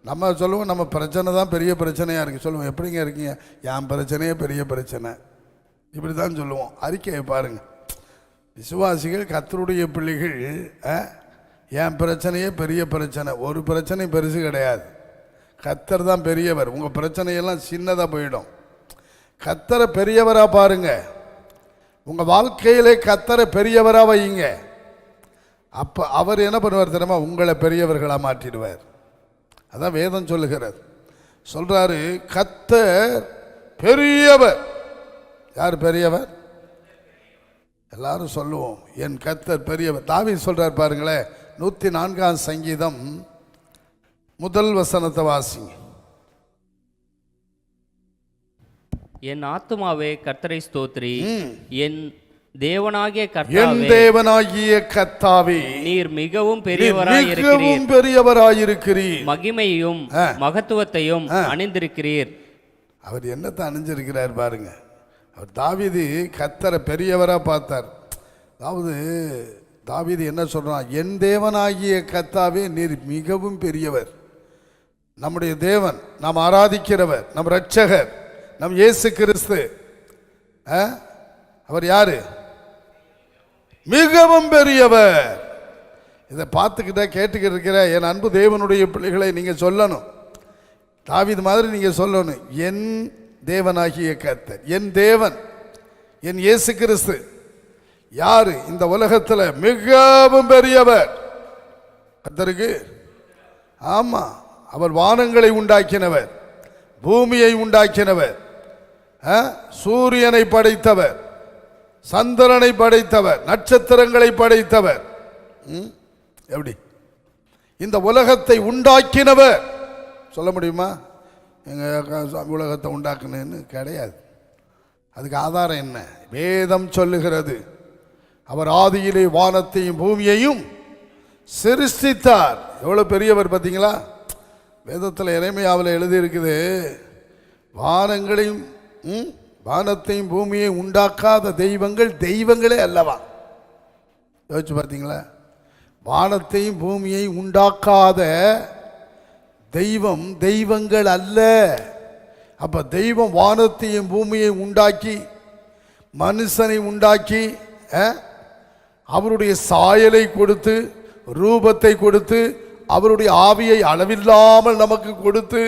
நம்ம சொல்லுவோம் நம்ம பிரச்சனை தான் பெரிய பிரச்சனையா இருக்கு. சொல்லுவோம் எப்படிங்க இருக்கீங்க? என் பிரச்சனையே பெரிய பிரச்சனை. இப்படி தான் சொல்லுவோம். அறிக்கையை பாருங்க. விசுவாசிகள் கர்த்தருடைய பிள்ளைகள், என் பிரச்சனையே பெரிய பிரச்சனை, ஒரு பிரச்சனை பெருசு கிடையாது, கர்த்தர் தான் பெரியவர். உங்கள் பிரச்சனையெல்லாம் சின்னதாக போயிடும். கர்த்தரை பெரியவராக பாருங்க. உங்கள் வாழ்க்கையிலே கர்த்தரை பெரியவராக வையுங்க. அப்போ அவர் என்ன பண்ணுவார் தெரியுமா? உங்களை பெரியவர்களாக மாற்றிடுவார். அதான் வேதம் சொல்லுகிறது. சொல்றாரு, கர்த்தர் பெரியவர். யார் பெரியவர்? எல்லாரும் சொல்லுவோம், என் கர்த்தர் பெரியவர். தாவீது சொல்றார் பாருங்களேன், 104ஆம் சங்கீதம் 1 வசனத்தை வாசிங்க. என் ஆத்துமாவே கர்த்தரை ஸ்தோத்திரி, என் தேவனாகிய என் கர்த்தாவே, தேவனாகிய கர்த்தாவே, நீர் மிகவும் பெரியவராயிருக்கிறீர், மிகவும் பெரியவராயிருக்கிறீர், மகிமையும் மகத்துவத்தையும் அணிந்திருக்கிறீர். அவர் என்னத்தை அணிஞ்சிருக்கிறார் பாருங்க. அவர் தாவீது கர்த்தரை பெரியவராக பார்த்தார். அதாவது தாவீது என்ன சொல்றான்? என் தேவனாகிய கர்த்தாவே, நீர் மிகவும் பெரியவர். நம்முடைய தேவன், நாம் ஆராதிக்கிறவர், நம் இரட்சகர், நம் இயேசு கிறிஸ்து, அவர் யாரு? மிகவும் பெரியவர். இதை பார்த்துக்கிட்ட கேட்டுக்கிட்டு இருக்கிற என் அன்பு தேவனுடைய பிள்ளைகளை நீங்கள் சொல்லணும். தாவீது மாதிரி நீங்கள் சொல்லணும், என் தேவனாகிய கர்த்தர், என் தேவன், என் இயேசு கிறிஸ்து யாரு? இந்த உலகத்தில் மிகவும் பெரியவர். கர்த்தருக்கு ஆமா, அவர் வானங்களை உண்டாக்கினவர், பூமியை உண்டாக்கினவர், சூரியனை படைத்தவர், சந்திரனை படைத்தவர், நட்சத்திரங்களை படைத்தவர். எப்படி? இந்த உலகத்தை உண்டாக்கினவர். சொல்ல முடியுமா? எங்கள் உலகத்தை உண்டாக்குனேன்னு கிடையாது. அதுக்கு ஆதாரம் என்ன? வேதம் சொல்லுகிறது, அவர் ஆதியிலே வானத்தையும் பூமியையும் சிருஷ்டித்தார். எவ்வளோ பெரியவர் பார்த்தீங்களா? வேதத்தில் எரேமியாவில் எழுதியிருக்குது, வானங்களையும் வானத்தையும் பூமியை உண்டாக்காத தெய்வங்கள் தெய்வங்களே அல்லவா? யோசிச்சு பார்த்தீங்களா? வானத்தையும் பூமியை உண்டாக்காத தெய்வம் தெய்வங்கள் அல்ல. அப்ப தெய்வம் வானத்தையும் பூமியை உண்டாக்கி மனுஷனை உண்டாக்கி அவருடைய சாயலை கொடுத்து ரூபத்தை கொடுத்து அவருடைய ஆவியை அளவில்லாமல் நமக்கு கொடுத்து,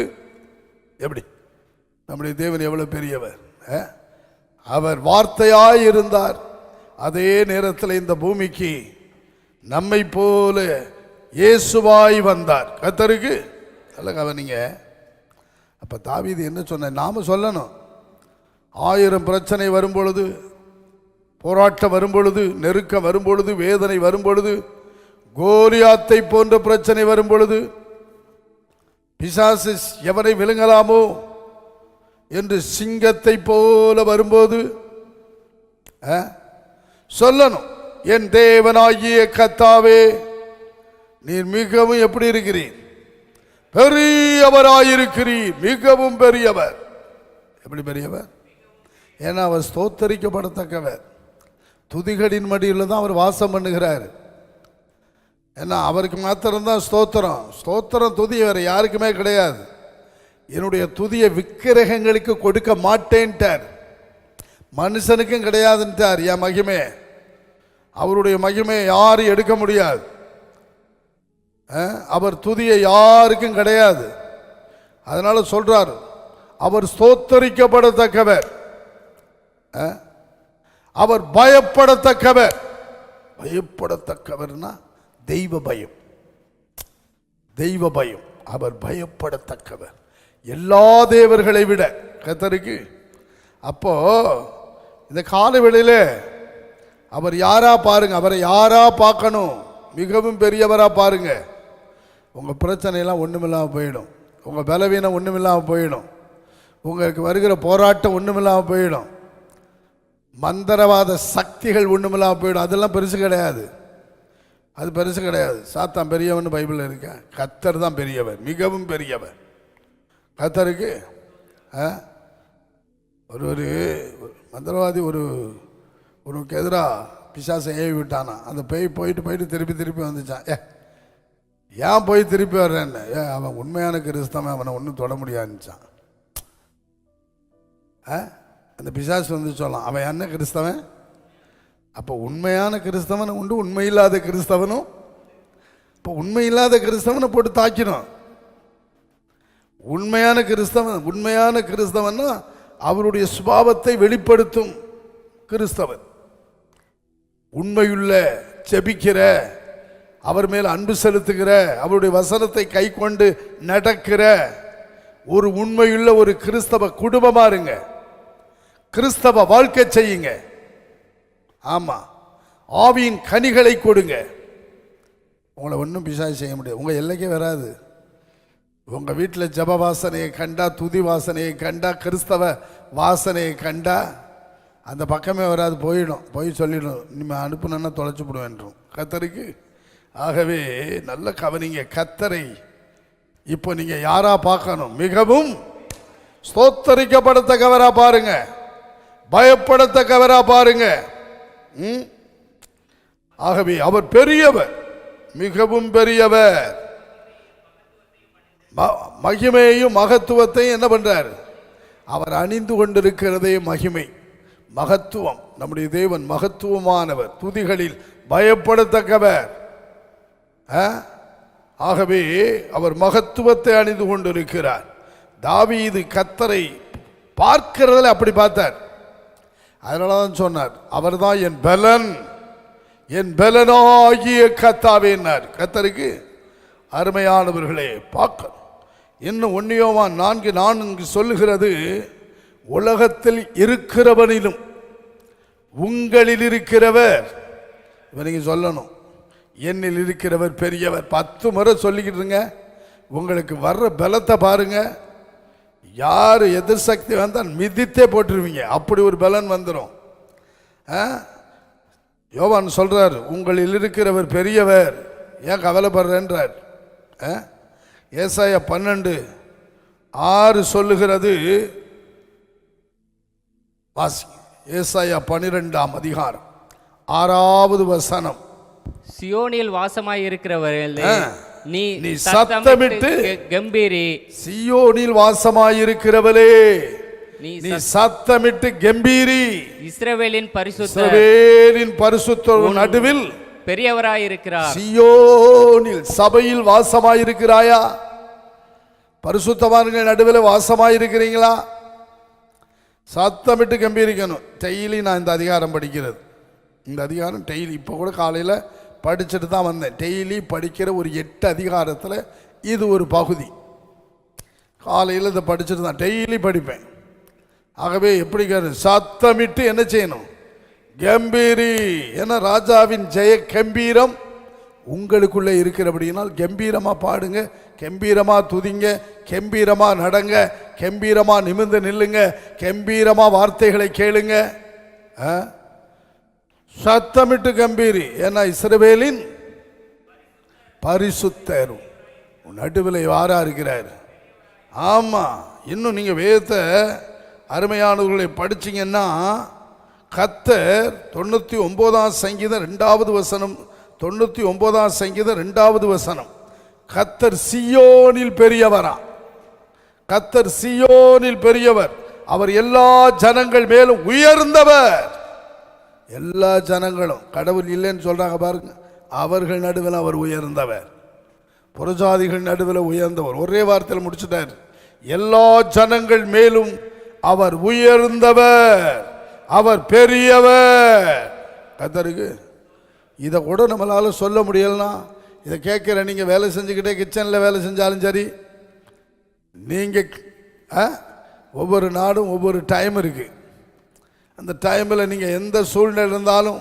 எப்படி? நம்முடைய தேவன் எவ்வளவு பெரியவர்! அவர் வார்த்தையாய் இருந்தார். அதே நேரத்தில் இந்த பூமிக்கு நம்மை போல இயேசுவாய் வந்தார். கர்த்தருக்கு நல்ல கவனிங்க. அப்ப தாவீது என்ன சொன்ன? நாம சொல்லணும், 1000 பிரச்சனை வரும்பொழுது, போராட்டம் வரும்பொழுது, நெருக்கம் வரும்பொழுது, வேதனை வரும்பொழுது, கோலியாத்தை போன்ற பிரச்சனை வரும்பொழுது, பிசாசு எவனை விழுங்கலாமோ என்று சிங்கத்தை போல வரும்போது சொல்லணும், என் தேவனாகிய கர்த்தாவே, நீர் மிகவும் எப்படி இருக்கிறீர்? பெரியவராயிருக்கிறீர், மிகவும் பெரியவர். எப்படி பெரியவர்? ஏன்னா அவர் ஸ்தோத்தரிக்கப்படத்தக்கவர். துதிகளின் மடியில் தான் அவர் வாசம் பண்ணுகிறார். ஏன்னா அவருக்கு மாத்திரம்தான் ஸ்தோத்திரம். ஸ்தோத்திரம் துதி வேறு யாருக்குமே கிடையாது. என்னுடைய துதியை விக்கிரகங்களுக்கு கொடுக்க மாட்டேன்ட்டார். மனுஷனுக்கும் கிடையாதுன்ட்டார். என் மகிமை, அவருடைய மகிமையை யாரும் எடுக்க முடியாது. அவர் துதியை யாருக்கும் கிடையாது. அதனால சொல்றார், அவர் ஸ்தோத்தரிக்கப்படத்தக்கவர், அவர் பயப்படத்தக்கவர். பயப்படத்தக்கவர்னா தெய்வ பயம், தெய்வ பயம். அவர் பயப்படத்தக்கவர் எல்லா தேவர்களை விட கர்த்தருக்கு. அப்போ இந்த காலவெளியில அவர் யாரா பாருங்க, அவரை யாரா பார்க்கணும்? மிகவும் பெரியவரா பாருங்க. உங்க பிரச்சனையெல்லாம் ஒண்ணுமில்லாம போயிடும். உங்க பலவீனம் ஒண்ணுமில்லாம போயிடும். உங்களுக்கு வருகிற போராட்டம் ஒண்ணுமில்லாம போயிடும். மந்திரவாத சக்திகள் ஒண்ணுமில்லாம போயிடும். அதெல்லாம் பெருசு கிடையாது. அது பெருசு கிடையாது. சாத்தான் பெரியவன் பைபிளில் இருக்க, கர்த்தர் தான் பெரியவர், மிகவும் பெரியவர். கர்த்தருக்கு ஒரு மந்திரவாதி ஒருக்கு எதிராக பிசாசை ஏவி விட்டானா. அந்த பேய் போயிட்டு திருப்பி வந்துச்சான். ஏன் போய் திருப்பி வர்றேன்னு, அவன் உண்மையான கிறிஸ்தவன், அவனை ஒன்றும் தொட முடியாதுச்சான். அந்த பிசாசு வந்து சொல்லலாம், அவன் என்ன கிறிஸ்தவன்? அப்போ உண்மையான கிறிஸ்தவன் உண்டு, உண்மையில்லாத கிறிஸ்தவனும். இப்போ உண்மையில்லாத கிறிஸ்தவனை போட்டு தாக்கிடும். உண்மையான கிறிஸ்தவன்னா அவருடைய சுபாவத்தை வெளிப்படுத்தும் கிறிஸ்தவன். உண்மையுள்ள, ஜெபிக்கிற, அவர் மேல் அன்பு செலுத்துகிற, அவருடைய வசனத்தை கை கொண்டு நடக்கிற ஒரு உண்மையுள்ள ஒரு கிறிஸ்தவ குடும்பமா இருங்க. கிறிஸ்தவ வாழ்க்கை செய்யுங்க. ஆமா, ஆவியின் கனிகளை கொடுங்க. உங்களை ஒன்றும் பிசாசு செய்ய முடியாது, உங்க எல்லைக்கே வராது. உங்க வீட்டில் ஜப வாசனையை கண்டா, துதி வாசனையை கண்டா, கிறிஸ்தவ வாசனையை கண்டா அந்த பக்கமே வராது, போயிடும். போய் சொல்லிடும், இனிமேல் அனுப்புனா தொலைச்சு விடுவேன்றோம் கத்தருக்கு. ஆகவே நல்ல கவனிங்க. கத்தரை இப்போ நீங்க யாரா பார்க்கணும்? மிகவும் ஸ்தோத்தரிக்கப்படத்தக்கவரா பாருங்க, பயப்படத்தக்கவரா பாருங்க. ஆகவே அவர் பெரியவர், மிகவும் பெரியவர். மகிமையையும் மகத்துவத்தையும் என்ன பண்றார்? அவர் அணிந்து கொண்டிருக்கிறதே மகிமை, மகத்துவம். நம்முடைய தேவன் மகத்துவமானவர், துதிகளில் பயப்படத்தக்கவர். ஆகவே அவர் மகத்துவத்தை அணிந்து கொண்டிருக்கிறார். தாவீது கர்த்தரை பார்க்கிறதுல அப்படி பார்த்தார். அதனாலதான் சொன்னார், அவர்தான் என் பலன், என் பலனாகிய கர்த்தாவேன்னார். கர்த்தருக்கு அருமையானவர்களே, பார்க்க இன்னும் 1 யோவான் 4:4 சொல்லுகிறது, உலகத்தில் இருக்கிறவனிலும் உங்களில் இருக்கிறவர். இவன் நீங்க சொல்லணும், என்னில் இருக்கிறவர் பெரியவர். 10 முறை சொல்லிக்கிட்டுருங்க. உங்களுக்கு வர்ற பலத்தை பாருங்க. யார் எதிர் சக்தி வந்தால் மிதித்தே போட்டுருவீங்க, அப்படி ஒரு பலன் வந்துடும். யோவான் சொல்றார், உங்களில் இருக்கிறவர் பெரியவர், ஏன் கவலைப்படுறேன்றார். ஏசாயா 12:6 சொல்லுகிறது, ஏசாயா 12 6வது வசனம். சியோனில் வாசமாய் இருக்கிறவர்களே, நீ சத்தமிட்டு கம்பீரி. சியோனில் வாசமாயிருக்கிறவளே, நீ சத்தமிட்டு கம்பீரி. இஸ்ரவேலின் பரிசுத்தர் நடுவில் பெரியவராயிருக்கிறார். சியோனில் சபையில் வாசமாயிருக்கிறாயா? பரிசுத்தவான்கள் நடுவில் வாசமாயிருக்கிறீங்களா? சத்தமிட்டு கம்பீரிக்கணும். டெய்லி நான் இந்த அதிகாரம் படிக்கிறது, இந்த அதிகாரம் டெய்லி, இப்போ கூட காலையில் படிச்சுட்டு தான் வந்தேன். டெய்லி படிக்கிற ஒரு 8 அதிகாரத்தில் இது ஒரு பகுதி. காலையில் இதை படிச்சுட்டு தான் டெய்லி படிப்பேன். ஆகவே எப்படி சத்தமிட்டு என்ன செய்யணும்? கம்பீரி. ஏன்னா ராஜாவின் ஜெய கம்பீரம் உங்களுக்குள்ளே இருக்கிறபடினால் கம்பீரமாக பாடுங்க, கம்பீரமாக துதிங்க, கம்பீரமாக நடங்க, கம்பீரமாக நிமிர்ந்து நில்லுங்க, கம்பீரமாக வார்த்தைகளை கேளுங்க. சத்தமிட்டு கம்பீரி. ஏன்னா இஸ்ரவேலின் பரிசுத்தர் நடுவில் யாரா இருக்கிறார்? ஆமா, இன்னும் நீங்க வேதத்தை அருமையானவர்களை படிச்சீங்கன்னா, கர்த்தர் 99ஆம் சங்கீதம் 2வது வசனம், 99ஆம் சங்கீதம் 2வது வசனம், கர்த்தர் சியோனில் பெரியவரா. கர்த்தர் சியோனில் பெரியவர், அவர் எல்லா ஜனங்கள் மேலும் உயர்ந்தவர். எல்லா ஜனங்களும் கடவுள் இல்லைன்னு சொல்றாங்க பாருங்க, அவர்கள் நடுவில் அவர் உயர்ந்தவர், புறஜாதிகள் நடுவில் உயர்ந்தவர். ஒரே வார்த்தையில் முடிச்சுட்டார், எல்லா ஜனங்கள் மேலும் அவர் உயர்ந்தவர், அவர் பெரியவர். கர்த்தருக்கு இதை கூட நம்மளால சொல்ல முடியலனா, இதை கேட்குற நீங்க வேலை செஞ்சுக்கிட்டே கிச்சனில் வேலை செஞ்சாலும் சரி, நீங்க ஒவ்வொரு நாடும் ஒவ்வொரு டைம் இருக்கு. அந்த டைமில் நீங்கள் எந்த சூழ்நிலை இருந்தாலும்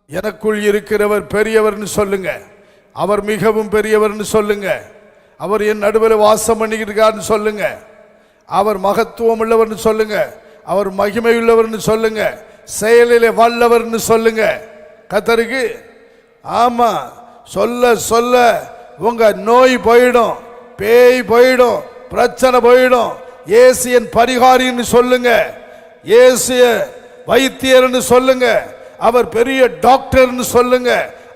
எனக்குள் இருக்கிறவர் பெரியவர்னு சொல்லுங்க, அவர் மிகவும் பெரியவர்னு சொல்லுங்க, அவர் என் நடுவில் வாசம் பண்ணிக்கிட்டு இருக்காருன்னு சொல்லுங்க, அவர் மகத்துவம் உள்ளவர்னு சொல்லுங்க, அவர் மகிமை உள்ளவர்னு சொல்லுங்க, செயலிலே வல்லவர்னு சொல்லுங்க. கர்த்தருக்கு ஆமா, சொல்ல சொல்ல உங்க நோய் போயிடும், பேய் போயிடும், பிரச்சனை போயிடும். இயேசு என் பரிகாரின்னு சொல்லுங்க, இயேசு வைத்தியர்னு சொல்லுங்க, அவர் பெரிய டாக்டர்னு சொல்லுங்க,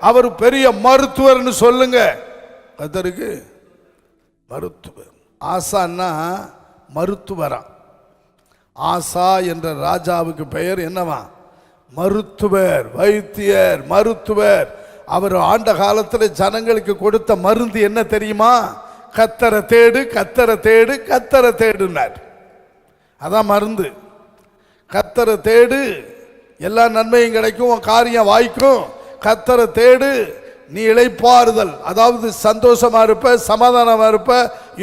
அவர் பெரிய மருத்துவர்னு சொல்லுங்க. கர்த்தருக்கு மருத்துவர். ஆசான்னா மருத்துவரா, ஆசா என்ற ராஜாவுக்கு பெயர் என்னவா? மருத்துவர், வைத்தியர், மருத்துவர். அவர் ஆண்ட காலத்தில் ஜனங்களுக்கு கொடுத்த மருந்து என்ன தெரியுமா? கத்தரை தேடு, கத்தரை தேடு, கத்தரை தேடுனார். அதான் மருந்து. கத்தரை தேடு, எல்லா நன்மையும் கிடைக்கும், உன் காரியம் வாய்க்கும். கத்தரை தேடு, நீ இளைப்பாறுதல், அதாவது சந்தோஷமா இருப்ப, சமாதானமா இருப்ப,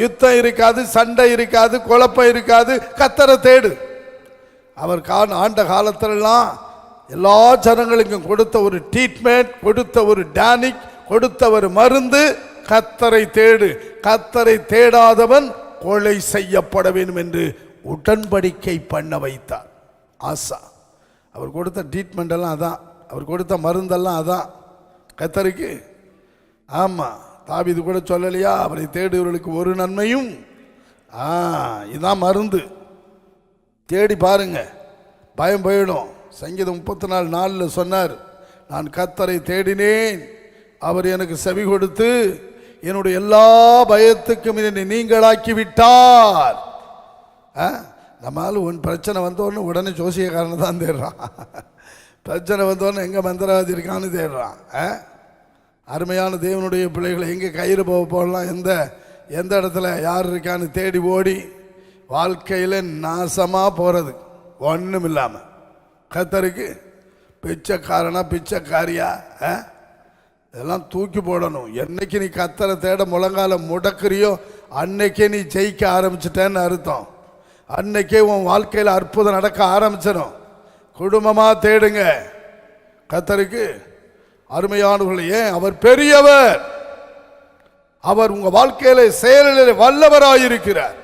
யுத்தம் இருக்காது, சண்டை இருக்காது, குழப்பம் இருக்காது. கத்தரை தேடு. அவர் ஆண்ட காலத்திலெல்லாம் எல்லா ஜனங்களுக்கும் கொடுத்த ஒரு ட்ரீட்மெண்ட், கொடுத்த ஒரு டானிக், கொடுத்த ஒரு மருந்து, கத்தரை தேடு. கத்தரை தேடாதவன் கொலை செய்யப்பட வேண்டும் என்று உடன்படிக்கை பண்ண வைத்தார் ஆசா. அவர் கொடுத்த ட்ரீட்மெண்ட் எல்லாம் அதான், அவர் கொடுத்த மருந்தெல்லாம் அதான் கத்தருக்கு. ஆமாம், தாவீது கூட சொல்லலையா, அவரை தேடுவர்களுக்கு ஒரு நன்மையும். இதுதான் மருந்து. தேடி பாருங்க, பயம் போயிடும். சங்கீதம் 34:4 சொன்னார், நான் கத்தரை தேடினேன், அவர் எனக்கு செவி கொடுத்து என்னுடைய எல்லா பயத்துக்கும் என்னை நீங்களாக்கி விட்டார். நம்மளால பிரச்சனை வந்தோடனே உடனே ஜோசியக்காரனை தான் தேடுறான். பிரச்சனை வந்தோடனே எங்கே மந்திரவாதி இருக்கான்னு தேடுறான். அருமையான தேவனுடைய பிள்ளைகளை எங்கே கயிறு போகலாம், எந்த இடத்துல யார் இருக்கான்னு தேடி ஓடி வாழ்க்கையில் நாசமாக போகிறது ஒன்றும் இல்லாமல். கத்தருக்கு பிச்சைக்காரனா பிச்சைக்காரியா இதெல்லாம் தூக்கி போடணும். என்னைக்கு நீ கத்தரை தேட முழங்கால முடக்குறியோ அன்னைக்கே நீ ஜெயிக்க ஆரம்பிச்சிட்டேன்னு அர்த்தம். அன்னைக்கே உன் வாழ்க்கையில் அற்புதம் நடக்க ஆரம்பிச்சிடும். குடும்பமாக தேடுங்க கத்தருக்கு. அருமையானவர்களே, ஏன் அவர் பெரியவர், அவர் உங்க வாழ்க்கையில செயலில் வல்லவராயிருக்கிறார்.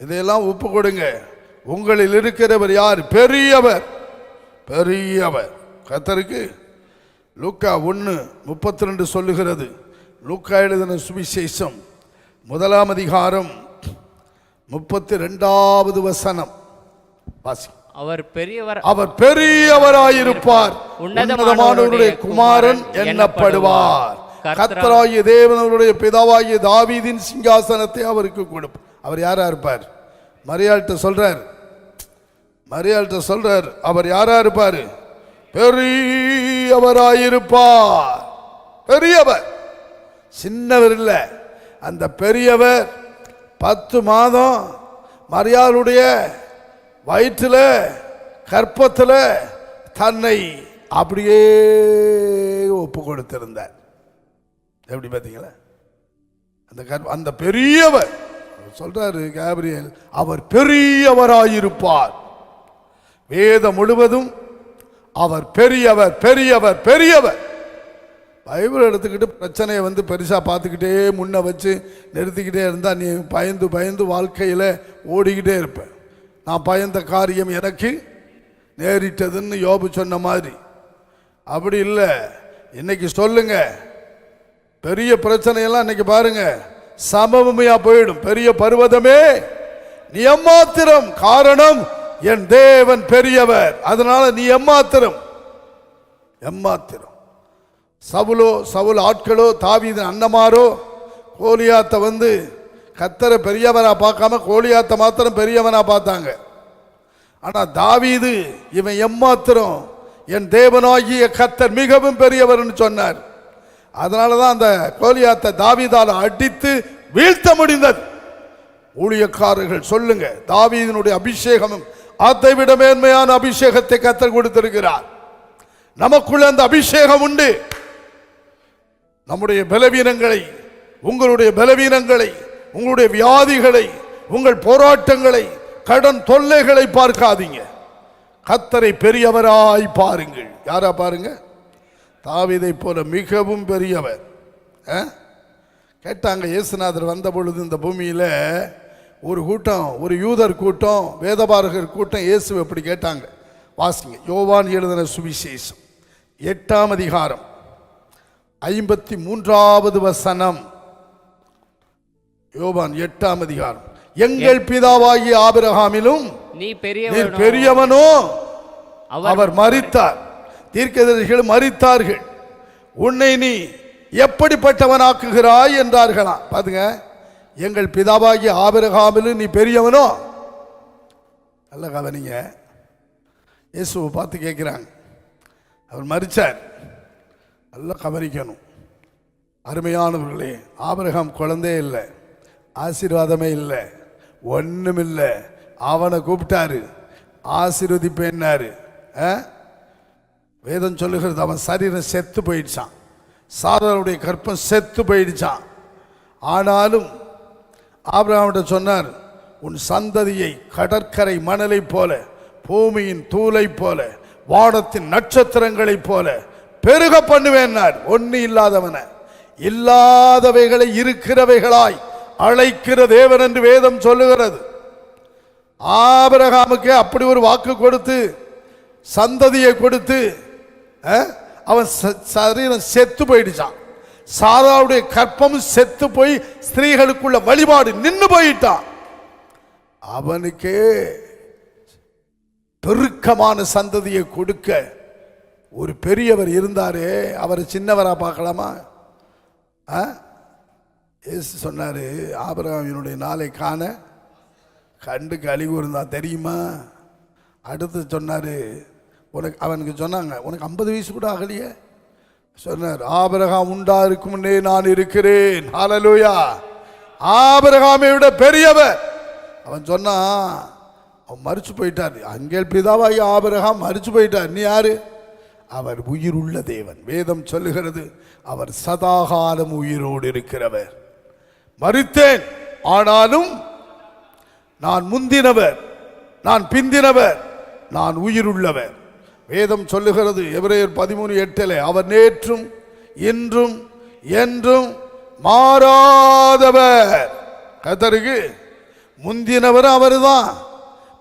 இதையெல்லாம் ஒப்பு கொடுங்க. உங்களில் இருக்கிறவர் யார்? பெரியவர், பெரியவர் கத்தருக்கு. லூக்கா 1:32 சொல்லுகிறது. லூக்கா எழுதின சுவிசேஷம் 1 அதிகாரம் 32வது வசனம் வாசி. அவர் பெரியவராயிருப்பார், உன்னதமானவருடைய குமாரன் எண்ணப்படுவார். கர்த்தராகிய தேவனுடைய பிதாவாகிய தாவீதின் சிங்காசனத்தை அவருக்கு கொடுப்பார். அவர் யாரா இருப்பார்? மரியாள்கிட்ட சொல்றார், அவர் யாரா இருப்பார்? பெரியவராயிருப்பார். பெரியவர், சின்னவர் இல்லை. அந்த பெரியவர் 10 மாதம் மரியாளுடைய வயிற்றில் கற்பத்தில் தன்னை அப்படியே ஒப்பு கொடுத்திருந்தார். எப்படி பார்த்தீங்களா? அந்த பெரியவர் சொல்றாரு கேப்ரியல், அவர் பெரியவராயிருப்பார். வேதம் முழுவதும் அவர் பெரியவர் பெரியவர் பெரியவர். பைபிள் எடுத்துக்கிட்டு பிரச்சனையை பெருசாக பார்த்துக்கிட்டே முன்ன வச்சு நிறுத்திக்கிட்டே இருந்தால் நீ பயந்து பயந்து வாழ்க்கையில் ஓடிக்கிட்டே இருப்ப. நான் பயந்த காரியம் எனக்கு நேரிட்டதுன்னு யோபு சொன்ன மாதிரி. அப்படி இல்லை. இன்னைக்கு சொல்லுங்க, பெரிய பிரச்சனையெல்லாம் இன்னைக்கு பாருங்க சமபூமியா போயிடும். பெரிய பர்வதமே நீ எம்மாத்திரம், காரணம் என் தேவன் பெரியவர். அதனால நீ எம்மாத்திரம். சவுல் ஆட்களோ தாவீதின் அண்ணமாரோ கோலியாத்தை கத்தரை பெரியவனா பார்க்காம கோலியாத்தை மாத்திரம் பெரியவனா பார்த்தாங்க. ஆனா தாவீது இவன் எம்மாத்திரம், என் தேவனாகிய கத்தர் மிகவும் பெரியவர்னு சொன்னார். அதனாலதான் அந்த கோலியாத்தை தாவீதால அடித்து வீழ்த்த முடிந்தது. ஊழியக்காரர்கள் சொல்லுங்க, தாவீதினுடைய அபிஷேகமும் அதை விட மேன்மையான அபிஷேகத்தை கத்தர் கொடுத்திருக்கிறார். நமக்குள்ள அந்த அபிஷேகம் உண்டு. நம்முடைய பலவீனங்களை, உங்களுடைய பலவீனங்களை, உங்களுடைய வியாதிகளை, உங்கள் போராட்டங்களை, கடன் தொல்லைகளை பார்க்காதீங்க. கத்தரை பெரியவராய் பாருங்கள். யாரா பாருங்க? தாவீதை போல மிகவும் பெரியவர். கேட்டாங்க, இயேசுநாதர் வந்த பொழுது இந்த பூமியில ஒரு கூட்டம், ஒரு யூதர் கூட்டம், வேதபாரகர் கூட்டம் இயேசு எப்படி கேட்டாங்க வாசிங்க. யோவான் எழுதின சுவிசேஷம் 8 அதிகாரம் 53வது வசனம். யோவான் 8 அதிகாரம். எங்கள் பிதாவாகிய ஆபிரகாமிலும் நீ பெரியவனோ, அவர் மரித்தார், தீர்க்கதரிசிகள் மரித்தார்கள், உன்னை நீ எப்படிப்பட்டவனாக்குகிறாய் என்றார்களாம். பாருங்க, எங்கள் பிதாவாகிய ஆபிரகாமிலும் நீ பெரியவனோ. நல்ல கவனிங்க. இயேசுவை பார்த்து கேட்குறாங்க, அவர் மரிச்சார். நல்லா கவனிக்கணும் அருமையானவர்களே. ஆபிரகாம் குழந்தையே இல்லை, ஆசீர்வாதமே இல்லை, ஒன்றும் இல்லை. அவனை கூப்பிட்டாரு, ஆசீர்வதிப்பேன்னாரு. வேதம் சொல்லுகிறது அவன் சரீரம் செத்து போயிடுச்சான், சாராளுடைய கற்பம் செத்து போயிடுச்சான். ஆனாலும் ஆபிரகாமிட்ட சொன்னார், உன் சந்ததியை கடற்கரை மணலை போல, பூமியின் தூளை போல, வானத்தின் நட்சத்திரங்களை போல பெருக பண்ணுவேன்னார். ஒன்று இல்லாதவன இல்லாதவைகளை இருக்கிறவைகளாய் அழைக்கிற தேவன் என்று வேதம் சொல்லுகிறது. ஆபிரகாமுக்கு அப்படி ஒரு வாக்கு கொடுத்து சந்ததியை கொடுத்து அவன் சரீரம் செத்து போயிடுச்சான். சாராவுடைய கற்பம் செத்து போய் ஸ்திரீகளுக்குள்ள வழிபாடு நின்று போயிட்டான். அவனுக்கே பெருக்கமான சந்ததியை கொடுக்க ஒரு பெரியவர் இருந்தாரே, அவர் சின்னவரா பார்க்கலாமா? இயேசு சொன்னாரு, ஆபிரகாமினுடைய நாளை காண கண்டு கழி கூர்ந்தான் தெரியுமா? அடுத்து சொன்னாரு, உனக்கு அவனுக்கு சொன்னாங்க, உனக்கு 50 வயசு கூட ஆகலையே. சொன்னார், ஆபிரகாம் உண்டா இருக்கும் முன்னே நான் இருக்கிறேன். ஹல்லேலூயா. ஆபிரகாமை விட பெரியவர். அவன் சொன்னான், அவன் மரிச்சு போயிட்டார். அங்கே பிதாவாகி ஆபிரகாம் மரிச்சு போயிட்டார். நீ யாரு? அவர் உயிர் உள்ள தேவன். வேதம் சொல்லுகிறது அவர் சதாகாலம் உயிரோடு இருக்கிறவர். மரித்தேன், ஆனாலும் நான் முந்தினவர், நான் பிந்தினவர், நான் உயிருள்ளவர். வேதம் சொல்லுகிறது எபிரேயர் 13:8 அவர் நேற்றும் இன்றும் என்றும் மாறாதவர். கர்த்தருக்கு முந்தினவர் அவர்தான்,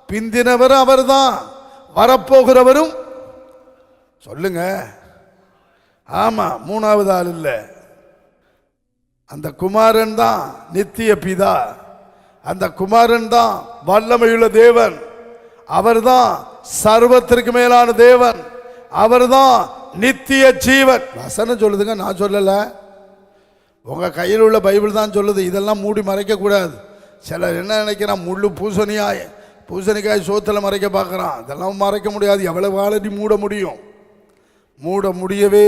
பிந்தினவர் அவர்தான், வரப்போகிறவரும். சொல்லுங்க. ஆமா, மூணாவது ஆள் இல்லை. அந்த குமாரன் தான் நித்திய பிதா, அந்த குமாரன் தான் வல்லமையுள்ள தேவன், அவர்தான் சர்வத்திற்கு மேலான தேவன், அவர்தான் நித்திய ஜீவன். வசனம் சொல்லுதுங்க, நான் சொல்லல. உங்க கையில் உள்ள பைபிள் தான் சொல்லுது. இதெல்லாம் மூடி மறைக்க கூடாது. சிலர் என்ன நினைக்கிறான், முள்ளு பூசணிக்காய் சோத்தில் மறைக்க பார்க்குறான். இதெல்லாம் மறைக்க முடியாது. எவ்வளவு காலடி மூட முடியும்? மூட முடியவே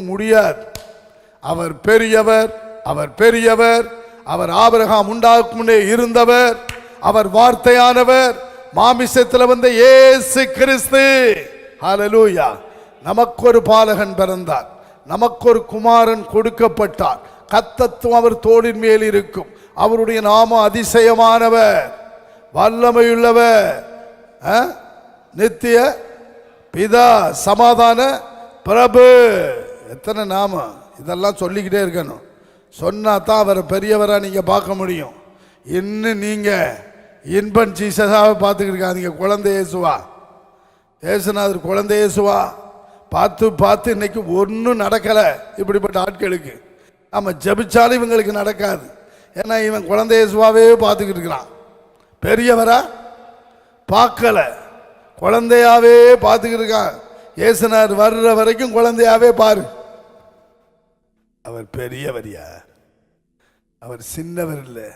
முடியாது. அவர் பெரியவர், அவர் பெரியவர். அவர் ஆபிரகாம் உண்டாக்கும் முன்னே இருந்தவர். அவர் வார்த்தையானவர், மாமிசத்தில் வந்த இயேசு கிறிஸ்து. ஹல்லேலூயா. நமக்கு ஒரு பாலகன் பிறந்தார், நமக்கு ஒரு குமாரன் கொடுக்கப்பட்டார். கர்த்தத்துவம் அவர் தோளின் மேல் இருக்கும். அவருடைய நாமம் அதிசயமானவர், வல்லமையுள்ளவர், நித்திய பிதா, சமாதான பிரபு. எத்தனை நாமம்! இதெல்லாம் சொல்லிக்கிட்டே இருக்கணும். சொன்னா தான் அவரை பெரியவரா நீங்க பார்க்க முடியும். இன்னும் நீங்க இன்பன் ஜீசஸாவை பார்த்துக்கிட்டு இருக்காதீங்க. குழந்தை இயேசுவா, இயேசுநாதர் குழந்தை இயேசுவா பார்த்து பார்த்து இன்னைக்கு ஒன்றும் நடக்கலை. இப்படிப்பட்ட ஆட்களுக்கு நம்ம ஜபிச்சாலும் இவங்களுக்கு நடக்காது. ஏன்னா இவன் குழந்தை இயேசுவாவே பார்த்துக்கிட்டு இருக்கிறான். பெரியவரா பார்க்கல, குழந்தையாவே பார்த்துக்கிட்டு இருக்கான். இயேசுநாதர் வர்ற வரைக்கும் குழந்தையாவே பாரு. அவர் பெரியவரியா? அவர் சின்னவர் இல்லை,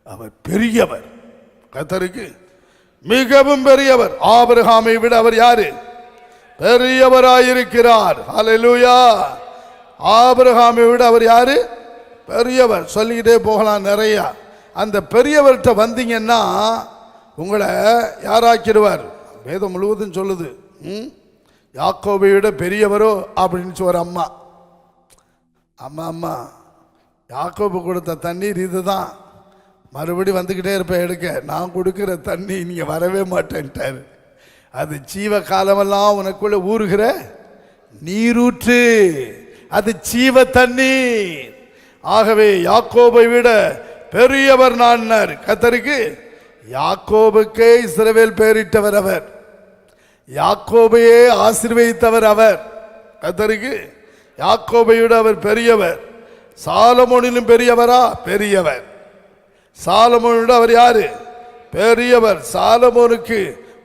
அவர் பெரியவர். கர்த்தருக்கு மிகவும் பெரியவர். ஆபிரகாமை விட அவர் யாரு? பெரியவராயிருக்கிறார். ஹல்லேலூயா. ஆபிரகாமை விட அவர் யாரு? பெரியவர். சொல்லிக்கிட்டே போகலாம் நிறையா. அந்த பெரியவர்கிட்ட வந்தீங்கன்னா உங்களை யாராக்கிடுவார்? வேதம் முழுவதும் சொல்லுது. யாக்கோபை விட பெரியவரோ அப்படின்னு ஒரு அம்மா. அம்மா யாக்கோபு கொடுத்த தண்ணீர் இதுதான், மறுபடி வந்துக்கிட்டே இருப்பேன் எடுக்க. நான் கொடுக்குற தண்ணி நீங்க வரவே மாட்டேன்ட்டார். அது ஜீவ காலமெல்லாம் உனக்குள்ள ஊறுகிற நீரூற்று, அது ஜீவ தண்ணீர். ஆகவே யாக்கோபை விட பெரியவர் நான். கர்த்தருக்கு யாக்கோபுக்கே இஸ்ரவேல் பெயரிட்டவர் அவர், யாக்கோபையே ஆசீர்வதித்தவர் அவர். கர்த்தருக்கு யாக்கோபை விட அவர் பெரியவர். சாலமோனிலும் பெரியவரா? பெரியவர். சாலமோனோட அவர் யாரு? பெரியவர். சாலமோனுக்கு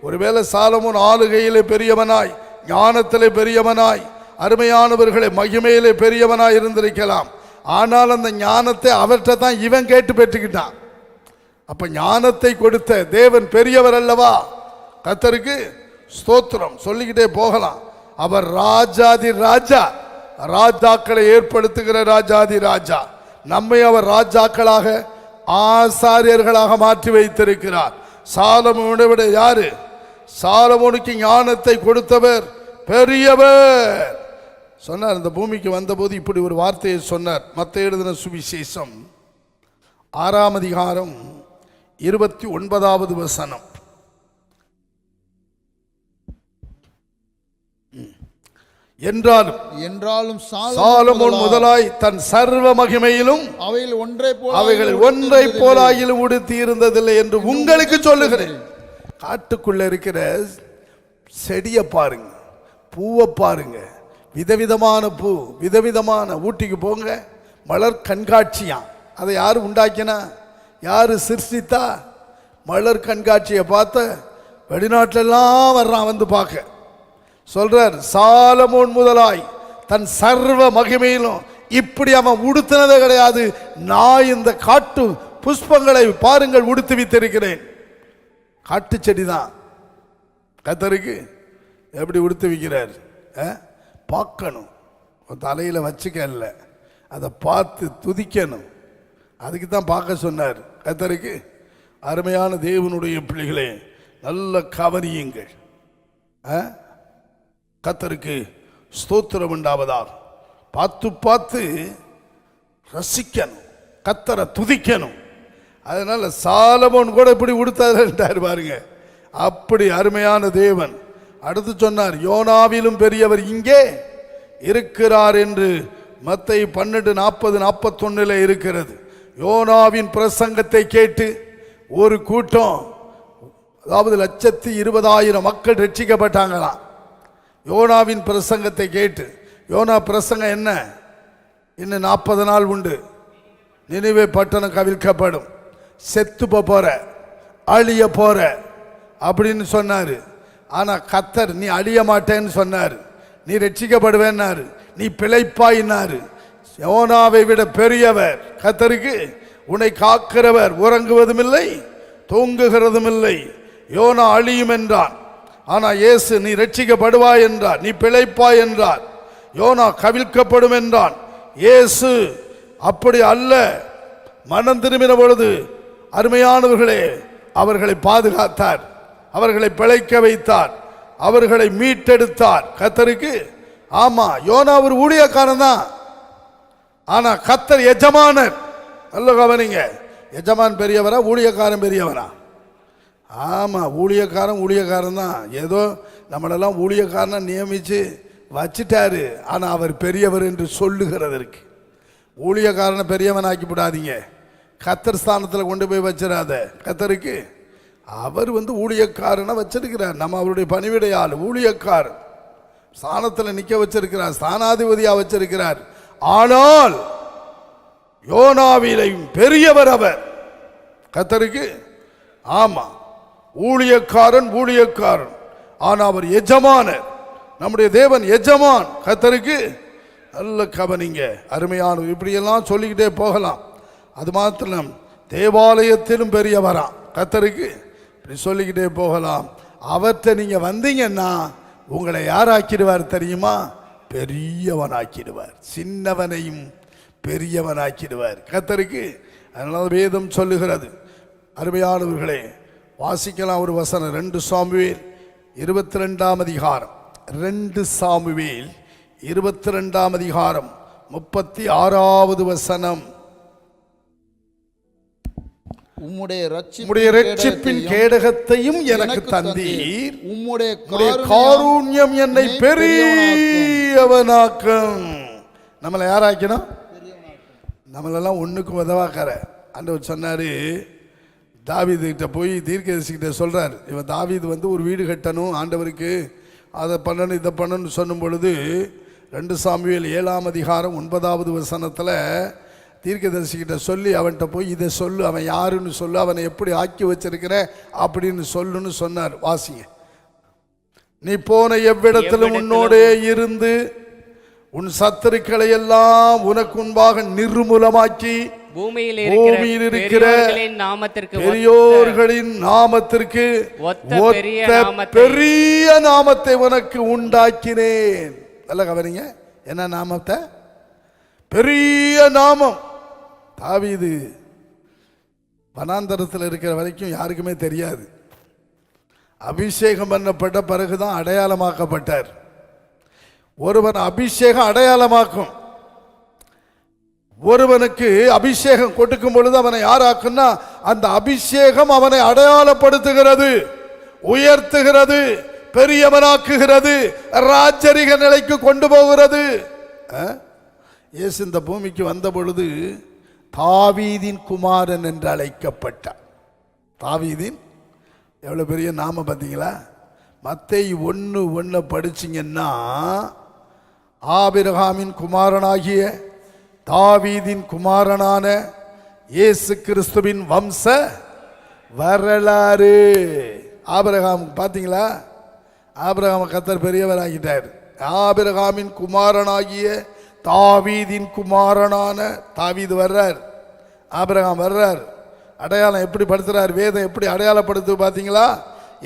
ஒருவேளை சாலமோன் ஆளுகையிலே பெரியவனாய், ஞானத்திலே பெரியவனாய், அருமையானவர்களை மகிமையிலே பெரியவனாய் இருந்திருக்கலாம். ஆனால் அந்த ஞானத்தை அவர்கிட்ட தான் இவன் கேட்டு பெற்றுக்கிட்டான். அப்ப ஞானத்தை கொடுத்த தேவன் பெரியவர் அல்லவா? கர்த்தருக்கு ஸ்தோத்திரம். சொல்லிக்கிட்டே போகலாம். அவர் ராஜாதி ராஜா, ராஜாக்களை ஏற்படுத்துகிற ராஜாதி ராஜா. நம்மை அவர் ராஜாக்களாக ஆசாரியர்களாக மாற்றி வைத்திருக்கிறார். சாலமோனை விட யாரு? சாலமோனுக்கு ஞானத்தை கொடுத்தவர் பெரியவர். சொன்னார், இந்த பூமிக்கு வந்தபோது இப்படி ஒரு வார்த்தையை சொன்னார். மத்தேயு எழுதின சுவிசேஷம் 6ஆம் அதிகாரம் 29வது வசனம். என்றாலும் சாலமோன் முதலாய் தன் சர்வ மகிமையிலும் அவைகளில் ஒன்றை போலாயிலும் உடுத்தி இருந்ததில்லை என்று உங்களுக்கு சொல்லுகிறேன். காட்டுக்குள்ள இருக்கிற செடியை பாருங்க, பூவை பாருங்க, விதவிதமான பூ, விதவிதமான. ஊட்டிக்கு போங்க, மலர் கண்காட்சியாம். அதை யாரு உண்டாக்கினா? யாரு சிருஷ்டித்தா? மலர் கண்காட்சியை பார்த்த வெளிநாட்டிலெல்லாம் வர்றான் வந்து பார்க்க. சொல்றார், சாலமோன் முதலாய் தன் சர்வ மகிமையிலும் இப்படி அவன் உடுத்தினதே கிடையாது. நான் இந்த காட்டு புஷ்பங்களை பாருங்கள் உடுத்து வைத்திருக்கிறேன். காட்டு செடி தான் கர்த்தருக்கு எப்படி உடுத்து வைக்கிறார். பார்க்கணும், தலையில் வச்சுக்கல, அதை பார்த்து துதிக்கணும். அதுக்கு தான் பார்க்க சொன்னார் கர்த்தருக்கு. அருமையான தேவனுடைய பிள்ளைகளே, நல்ல கவனியுங்கள். கர்த்தருக்கு ஸ்தோத்திரம் உண்டாவதாக. பார்த்து பார்த்து ரசிக்கணும், கர்த்தரை துதிக்கணும். அதனால சாலமோன் கூட இப்படி உடுத்தாரு பாருங்க. அப்படி அருமையான தேவன். அடுத்து சொன்னார், யோனாவிலும் பெரியவர் இங்கே இருக்கிறார் என்று மத்தேயு 12:40-41 இருக்கிறது. யோனாவின் பிரசங்கத்தை கேட்டு ஒரு கூட்டம், அதாவது 120,000 மக்கள் ரட்சிக்கப்பட்டாங்களாம். யோனாவின் பிரசங்கத்தை கேட்டு. யோனா பிரசங்கம் என்ன? இன்னும் 40 நாள் உண்டு, நினிவே பட்டணம் கவிழ்க்கப்படும், செத்து போற, அழிய போற அப்படின்னு சொன்னாரு. ஆனா கர்த்தர், நீ அழிய மாட்டேன்னு சொன்னாரு, நீ ரட்சிக்கப்படுவேன்னாரு, நீ பிழைப்பாயினாரு. யோனாவை விட பெரியவர் கர்த்தருக்கு. உன்னை காக்கிறவர் உறங்குவதும் இல்லை தூங்குகிறதும் இல்லை. யோனா அழியும் என்றான், ஆனா இயேசு நீ ரட்சிக்கப்படுவாய் என்றார், நீ பிழைப்பாய் என்றார். யோனா கவிழ்க்கப்படும் என்றான், இயேசு அப்படி அல்ல. மனம் திரும்பின பொழுது அருமையானவர்களே அவர்களை பாதுகாத்தார், அவர்களை பிழைக்க வைத்தார், அவர்களை மீட்டெடுத்தார் கர்த்தருக்கு. ஆமா, யோனா ஒரு ஊழியக்காரன் தான், ஆனா கர்த்தர் எஜமானர். நல்ல கவனிங்க, எஜமான் பெரியவரா ஊழியக்காரன் பெரியவரா? ஆமா, ஊழியக்காரன் தான். ஏதோ நம்மளெல்லாம் ஊழியக்காரனை நியமிச்சு வச்சிட்டாரு, ஆனா அவர் பெரியவர் என்று சொல்லுகிறதற்கு. ஊழியக்காரனை பெரியவன் ஆக்கி விடாதீங்க, கர்த்தர் ஸ்தானத்தில் கொண்டு போய் வச்சிடாத. கர்த்தருக்கு அவர் ஊழியக்காரனை வச்சிருக்கிறார். நம்ம அவருடைய பணிவிடையால் ஊழியக்காரன் ஸ்தானத்தில் நிற்க வச்சிருக்கிறார், ஸ்தானாதிபதியாக வச்சிருக்கிறார். ஆனால் யோனாவிலையும் பெரியவர் அவர் கர்த்தருக்கு. ஆமா, ஊழியக்காரன் ஆனா அவர் எஜமானர். நம்முடைய தேவன் எஜமான் கர்த்தருக்கு. நல்ல கவனிங்க அருமையான. இப்படியெல்லாம் சொல்லிக்கிட்டே போகலாம். அது மாத்திரம் தேவாலயத்திலும் பெரியவரா கர்த்தருக்கு. இப்படி சொல்லிக்கிட்டே போகலாம். அவர்கிட்ட நீங்க வந்தீங்கன்னா உங்களை யாராக்கிடுவார் தெரியுமா? பெரியவனாக்கிடுவார். சின்னவனையும் பெரியவனாக்கிடுவார் கர்த்தருக்கு. அதனால வேதம் சொல்லுகிறது. அருமையானவர்களே, வாசிக்கலாம் ஒரு வசனம். 2 சாமுவேல் 22ஆம் அதிகாரம், 2 சாமுவேல் 22ஆம் அதிகாரம் 36வது வசனம். உம்முடைய இரட்சிப்பின் கேடகத்தையும் எனக்கு தந்தீர், உம்முடைய காருண்யம் என்னை பெரியவனாக்கும். நம்மளை யாராக்கணும்? நம்மளெல்லாம் ஒண்ணுக்கு உதவாக்கார. ஆண்டவர் சொன்னாரு, தாவீது கிட்ட போய் தீர்க்கதரிசிகிட்ட சொல்றாரு, இவன் தாவீது ஒரு வீடு கட்டணும் ஆண்டவருக்கு, அதை பண்ணணும் இதை பண்ணணும்னு சொல்லும் பொழுது 2 சாமுவேல் 7ஆம் அதிகாரம் 9வது வசனத்துல தீர்க்கதரிசிகிட்ட சொல்லி அவன்கிட்ட போய் இதை சொல்லு, அவன் யாருன்னு சொல்லு, அவனை எப்படி ஆக்கி வச்சிருக்கிற அப்படின்னு சொல்லுன்னு சொன்னார். வாசிங்க. நீ போன எவ்விடத்திலும் உன்னோடே இருந்து உன் சத்துருக்களை எல்லாம் உனக்கு முன்பாக நிர்மூலமாக்கி பூமியில் பூமியில் இருக்கிற பெரியோர்களின் நாமத்திற்கு பெரியோர்களின் நாமத்திற்கு ஒத்த பெரிய நாமத்தை உனக்கு உண்டாக்கினேன். நல்ல கவனிங்க, என்ன நாமத்தை? பெரிய நாமம். தாவீது வனாந்தரத்தில் இருக்கிற வரைக்கும் யாருக்குமே தெரியாது. அபிஷேகம் பண்ணப்பட்ட பிறகுதான் அடையாளமாக்கப்பட்டார். ஒருவன் அபிஷேகம் அடையாளமாக்கும். ஒருவனுக்கு அபிஷேகம் கொடுக்கும் பொழுது அவனை யாராக்குன்னா அந்த அபிஷேகம் அவனை அடையாளப்படுத்துகிறது, உயர்த்துகிறது, பெரியவனாக்குகிறது, ராஜரிக நிலைக்கு கொண்டு போகிறது. இயேசு இந்த பூமிக்கு வந்த பொழுது தாவீதின் குமாரன் என்று அழைக்கப்பட்டார். தாவீதின் எவ்வளவு பெரிய நாமம் பார்த்தீங்களா? மத்தேயு 1:1 படிச்சிங்கன்னா ஆபிரகாமின் குமாரனாகிய தாவீதின் குமாரனான இயேசு கிறிஸ்துவின் வம்ச வரலாறு. ஆபிரகாம் பார்த்தீங்களா? ஆபிரகாம் கர்த்தர் பெரியவராகிட்டார். ஆபிரகாமின் குமாரனாகிய தாவீதின் குமாரனான தாவீது வர்றார், ஆபிரகாம் வர்றார். அடையாளம் எப்படி படுத்துறார்? வேதம் எப்படி அடையாளப்படுத்து பார்த்தீங்களா?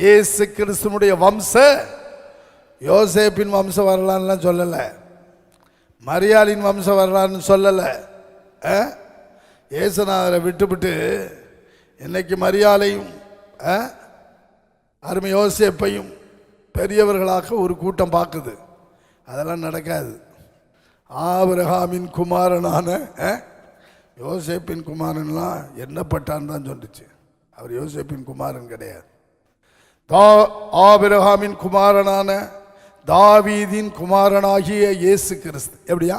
இயேசு கிறிஸ்துனுடைய வம்ச, யோசேப்பின் வம்ச வரலாறுலாம் சொல்லலை, மரியாளின் வம்ச வரலாறுன்னு சொல்லலை. இயேசுநாதரை விட்டுவிட்டு இன்னைக்கு மரியாளையும் அருமை யோசேப்பையும் பெரியவர்களாக ஒரு கூட்டம் பார்க்குது. அதெல்லாம் நடக்காது. ஆபிரகாமின் குமாரனான யோசேப்பின் குமாரன்லாம் என்னப்பட்டான்னு தான் சொல்லிச்சு. அவர் யோசேப்பின் குமாரன் கிடையாது. ஆபிரகாமின் குமாரனான தாவீதின் குமாரனாகிய இயேசு கிறிஸ்து. எப்படியா?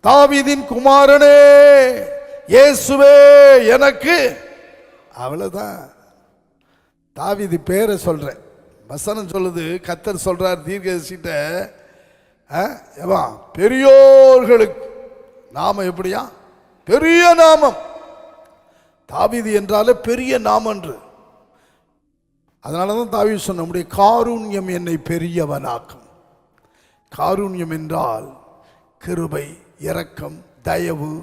தாவீதின் குமாரனே இயேசுவே எனக்கு. அவ்வளவுதான். தாவீது பேரை சொல்றேன், வசனம் சொல்லுது, கர்த்தர் சொல்றார் தீர்க்கதரிசிட்ட, பெரியோர்களுக்கு நாமம் எப்படியா? பெரிய நாமம். தாவீது என்றாலே பெரிய நாமம் என்று. அதனாலதான் தாவீது சொன்ன, நம்முடைய காருண்யம் என்னை பெரியவனாக்கும். காருண்யம் என்றால் கிருபை, இரக்கம், தயவு,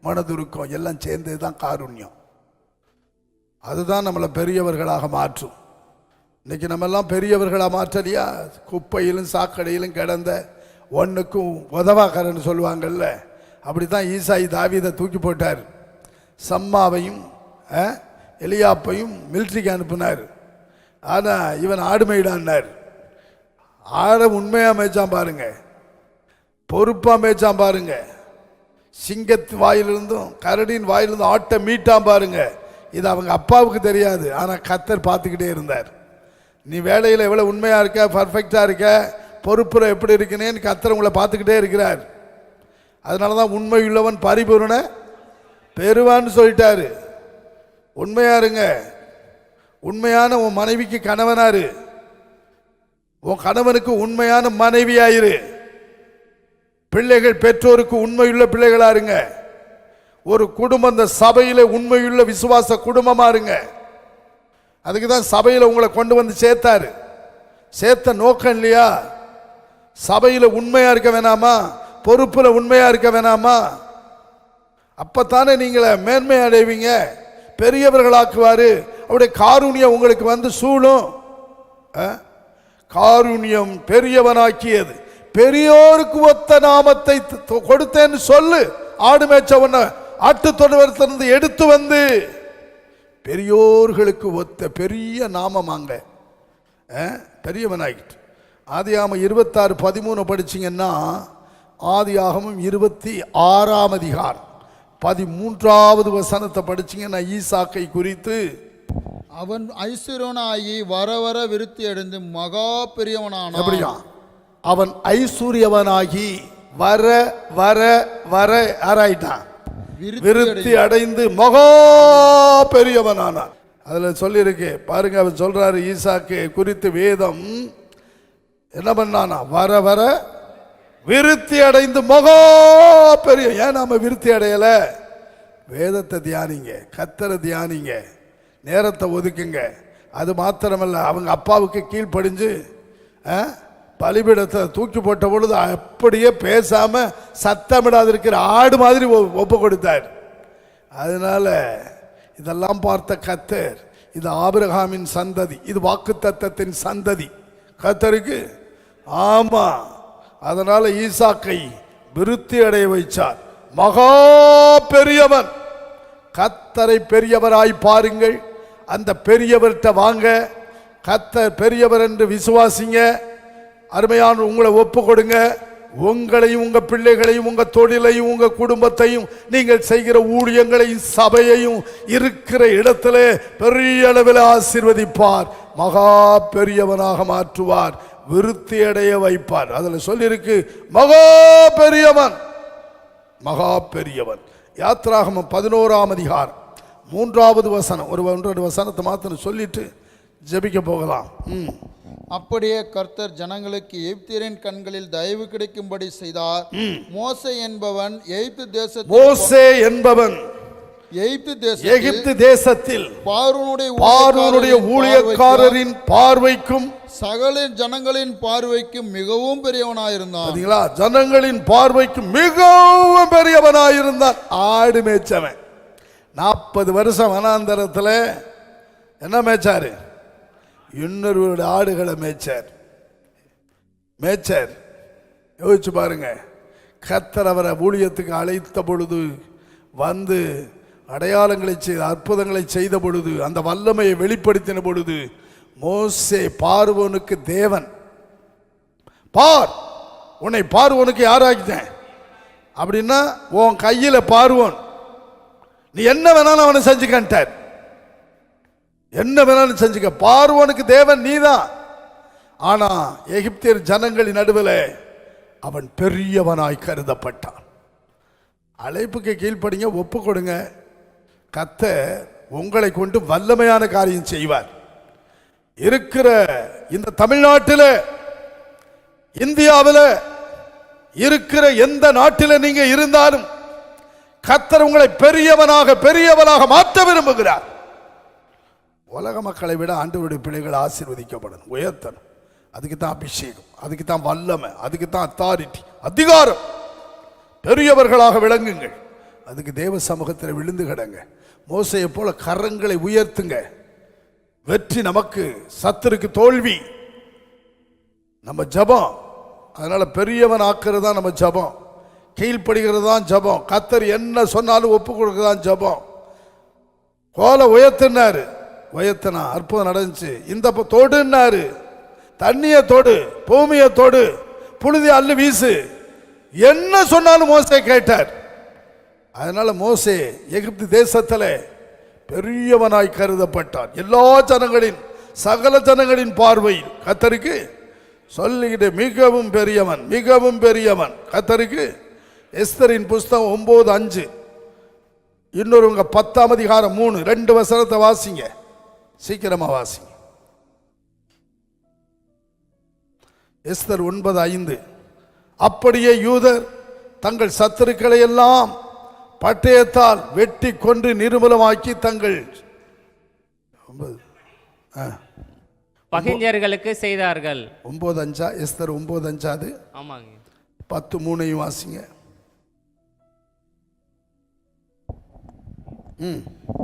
மனதுருக்கம் எல்லாம் சேர்ந்தது தான் காருண்யம். அதுதான் நம்மளை பெரியவர்களாக மாற்றும். இன்னைக்கு நம்ம எல்லாம் பெரியவர்களாக மாற்றலையா? குப்பையிலும் சாக்கடையிலும் கிடந்த ஒன்றுக்கும் உதவாக்காரன்னு சொல்லுவாங்கல்ல, அப்படித்தான் ஈசாயி தாவீதை தூக்கி போட்டார். சம்மாவையும் எலியாப்பையும் மிலிட்ரிக்கு அனுப்பினார். ஆனால் இவன் ஆடு மேய்டான்னார். ஆடை உண்மையாக மேய்ச்சான் பாருங்க, பொறுப்பாக மேய்ச்சான் பாருங்க. சிங்கத்து வாயிலிருந்தும் கரடியின் வாயிலிருந்தும் ஆட்டை மீட்டான் பாருங்க. இது அவங்க அப்பாவுக்கு தெரியாது, ஆனால் கர்த்தர் பார்த்துக்கிட்டே இருந்தார். நீ வேலையில் எவ்வளோ உண்மையாக இருக்க, பர்ஃபெக்டாக இருக்க, பொறுப்பில் எப்படி இருக்குன்னு கர்த்தர் உங்களை பார்த்துக்கிட்டே இருக்கிறார். அதனால தான் உண்மை உள்ளவன் பரிபூரண பெறுவான்னு சொல்லிட்டாரு. உண்மையா இருங்க. உண்மையான உன் மனைவிக்கு கணவனாரு, உன் கணவனுக்கு உண்மையான மனைவியாயிரு. பிள்ளைகள் பெற்றோருக்கு உண்மையுள்ள பிள்ளைகளா இருங்க. ஒரு குடும்பம், அந்த சபையில உண்மையுள்ள விசுவாச குடும்பமா இருங்க. அதுக்கு தான் சபையில் உங்களை கொண்டு வந்து சேர்த்தாரு. சேர்த்த நோக்கம் இல்லையா? சபையில் உண்மையா இருக்க வேணாமா? பொறுப்புல உண்மையா இருக்க வேணாமா? அப்பத்தானே நீங்களை மேன்மை அடைவீங்க, பெரியவர்களாக்குவாரு. அவருடைய காருண்யம் உங்களுக்கு வந்து சூழும். காருண்யம் பெரியவனாக்கியது. பெரியோருக்கு ஒத்த நாமத்தை கொடுத்தேன்னு சொல்லு. ஆடு மேய்ச்சவன ஆட்டு தொழுவத்திலிருந்து எடுத்து வந்து பெரியோர்களுக்கு ஒத்த பெரிய நாமமாங்க, பெரியவனாகிட்டு. ஆதியாகமம் 26:13 படிச்சிங்கன்னா, ஆதியாகமம் 26ஆம் அதிகாரம் 13வது வசனத்தை படிச்சிங்கன்னா, ஈசாக்கை குறித்து, அவன் ஐஸ்வர்யவனாகி வர வர விருத்தி அடைந்து மகா பெரியவனான. எப்படியா? அவன் ஐஸ்வர்யவனாகி வர வர வர ஆராயிட்டான், விருத்தி அடைந்து மகா பெரியவனானான். அதுல சொல்லியிருக்கு பாருங்க. அவன் சொல்றாரு, ஈசாக்கு குறித்து வேதம் என்ன பண்ணானா? வர வர விருத்தி அடைந்து மகா பெரிய. ஏன் நாம விருத்தி அடையல? வேதத்தை தியானிங்க, கர்த்தரை தியானிங்க, நேரத்தை ஒதுக்குங்க. அது மாத்திரமல்ல, அவங்க அப்பாவுக்கு கீழ்ப்படிஞ்சு பலிபீடத்தை தூக்கி போட்ட பொழுது அப்படியே பேசாம சத்தமிடாது இருக்கிற ஆடு மாதிரி ஒப்பு கொடுத்தார். அதனால இதெல்லாம் பார்த்த கர்த்தர், இது ஆபிரகாமின் சந்ததி, இது வாக்குத்தத்தத்தின் சந்ததி கர்த்தருக்கு. ஆமா, அதனால ஈசாக்கை விருத்தி அடைய வைச்சார். மகா பெரியவன், கர்த்தரை பெரியவராய் பாருங்கள். அந்த பெரியவர்கிட்ட வாங்க, கர்த்தர் பெரியவர் என்று விசுவாசிங்க. அருமையான உங்களை ஒப்பு கொடுங்க. உங்களையும் உங்க பிள்ளைகளையும் உங்க தொழிலையும் உங்க குடும்பத்தையும் நீங்கள் செய்கிற ஊழியங்களையும் சபையையும் இருக்கிற இடத்துல பெரிய அளவில் ஆசீர்வதிப்பார். மகா பெரியவனாக மாற்றுவார், விருத்தி அடைய வைப்பார். அதில் சொல்லியிருக்கு மகா பெரியவன், மகா பெரியவன். யாத்ராகமம் 11ஆம் அதிகாரம் 3வது வசனம், ஒரு 1-2 வசனத்தை மாத்திரம் சொல்லிட்டு ஜெபிக்க போகலாம். அப்படியே கர்த்தர் ஜனங்களுக்கு எகிப்தியரின் கண்களில் தயவு கிடைக்கும்படி செய்தார். மோசே என்பவன் எகிப்து தேசத்தில் பார்வோனுடைய ஊழியக்காரரின் பார்வைக்கும் சகல ஜனங்களின் பார்வைக்கும் மிகவும் பெரியவனாயிருந்தான். ஜனங்களின் பார்வைக்கும் மிகவும் பெரியவனாயிருந்தான். ஆடு மேய்ச்சவன் 40 வருஷம் வனாந்தரத்தில் என்ன மேய்ச்சாரு? இன்னொருவருடைய ஆடுகளை மேய்ச்சார். யோசிச்சு பாருங்க. கர்த்தர் அவரை ஊழியத்துக்கு அழைத்த பொழுது, வந்து அடையாளங்களை செய்த அற்புதங்களை செய்த பொழுது, அந்த வல்லமையை வெளிப்படுத்தின பொழுது, மோசே பார்வோனுக்கு தேவன், பார் உன்னை பார்வோனுக்கு யாராக்கிட்டேன் அப்படின்னா, உன் கையில பார்வோன், நீ என்ன வேணாலும் அவனை செஞ்சுக்கிட்டார், என்ன வேணாலும் செஞ்சுக்க. பார்வோனுக்கு தேவன் நீதான். ஆனா எகிப்தியர் ஜனங்களின் நடுவில் அவன் பெரியவனாய் கருதப்பட்டான். அழைப்புக்கு கீழ்ப்படிங்க, ஒப்பு கொடுங்க. கர்த்தர் உங்களை கொண்டு வல்லமையான காரியம் செய்வார். இருக்கிற இந்த தமிழ்நாட்டில், இந்தியாவில் இருக்கிற எந்த நாட்டில் நீங்க இருந்தாலும் கர்த்தர் உங்களை பெரியவனாக மாற்ற விரும்புகிறார். உலக மக்களை விட ஆண்டவருடைய பிள்ளைகள் ஆசீர்வதிக்கப்படணும், உயர்த்தணும். அதுக்கு தான் அபிஷேகம், அதுக்கு தான் வல்லமை, அதுக்கு தான் அத்தாரிட்டி, அதிகாரம். பெரியவர்களாக விளங்குங்கள். அதுக்கு தேவ சமூகத்தில் விழுந்து கிடங்க. மோசையை போல கரங்களை உயர்த்துங்க. வெற்றி நமக்கு, சத்துருக்கு தோல்வி நம்ம ஜபம். அதனால பெரியவன் ஆக்குறது தான் நம்ம ஜபம், கீழ்ப்படுகிறது தான் ஜபம். கர்த்தர் என்ன சொன்னாலும் ஒப்பு கொடுக்கிறது தான் ஜபம். கோலை உயர்த்தினாரு, உயர்த்தினா அற்புதம் நடந்துச்சு. இந்த தொடுன்னாரு, தண்ணியை தொடு, பூமியை தொடு, புழுதி அள்ளு வீசு, என்ன சொன்னாலும் மோசே கேட்டார். அதனால மோசே எகிப்து தேசத்தில் பெரியவனாய் கருதப்பட்டான். எல்லா ஜனங்களின், சகல ஜனங்களின் பார்வையில் கர்த்தருக்கு சொல்லிக்கிட்டு மிகவும் பெரியவன் கர்த்தருக்கு. எஸ்தரின் புஸ்தகம் 9:5, இன்னொருவங்க 10ஆம் அதிகாரம் 3-2 வசனத்தை வாசிங்க, சீக்கிரமா வாசிங்க. எஸ்தர் 9:5. அப்படியே யூதர் தங்கள் சத்துருக்களை எல்லாம் பட்டயத்தால் வெட்டி கொன்று நிர்மூலமாக்கி தங்கள் பகைஞர்களுக்கு செய்தார்கள். 9:5, எஸ்தர் 9:5. ஆமாங்க. 10:3 வாசிங்க.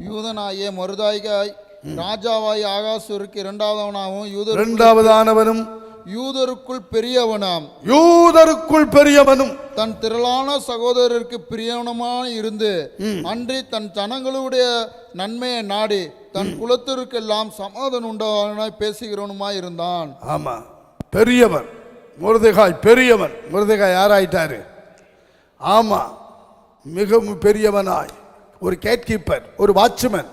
யூதனாகிய மொர்தெகாய் ராஜாவாய் ஆகாசூருக்கு இரண்டாவதானவனும் யூதருக்குள் பெரியவனும் தன் திரளான சகோதரருக்கு பிரியவனமாய் இருந்து அன்றி தன் ஜனங்களுடைய நன்மையை நாடி தன் குலத்திற்கெல்லாம் சமாதானம் உண்டான பேசுகிறவனுமாய் இருந்தான். ஆமா, பெரியவன் மொர்தெகாய், பெரியவன். மொர்தெகாய் யாராயிட்டாரு? ஆமா, மிகவும் பெரியவனாய், ஒரு கேட் கீப்பர், ஒரு வாட்ச்மேன்.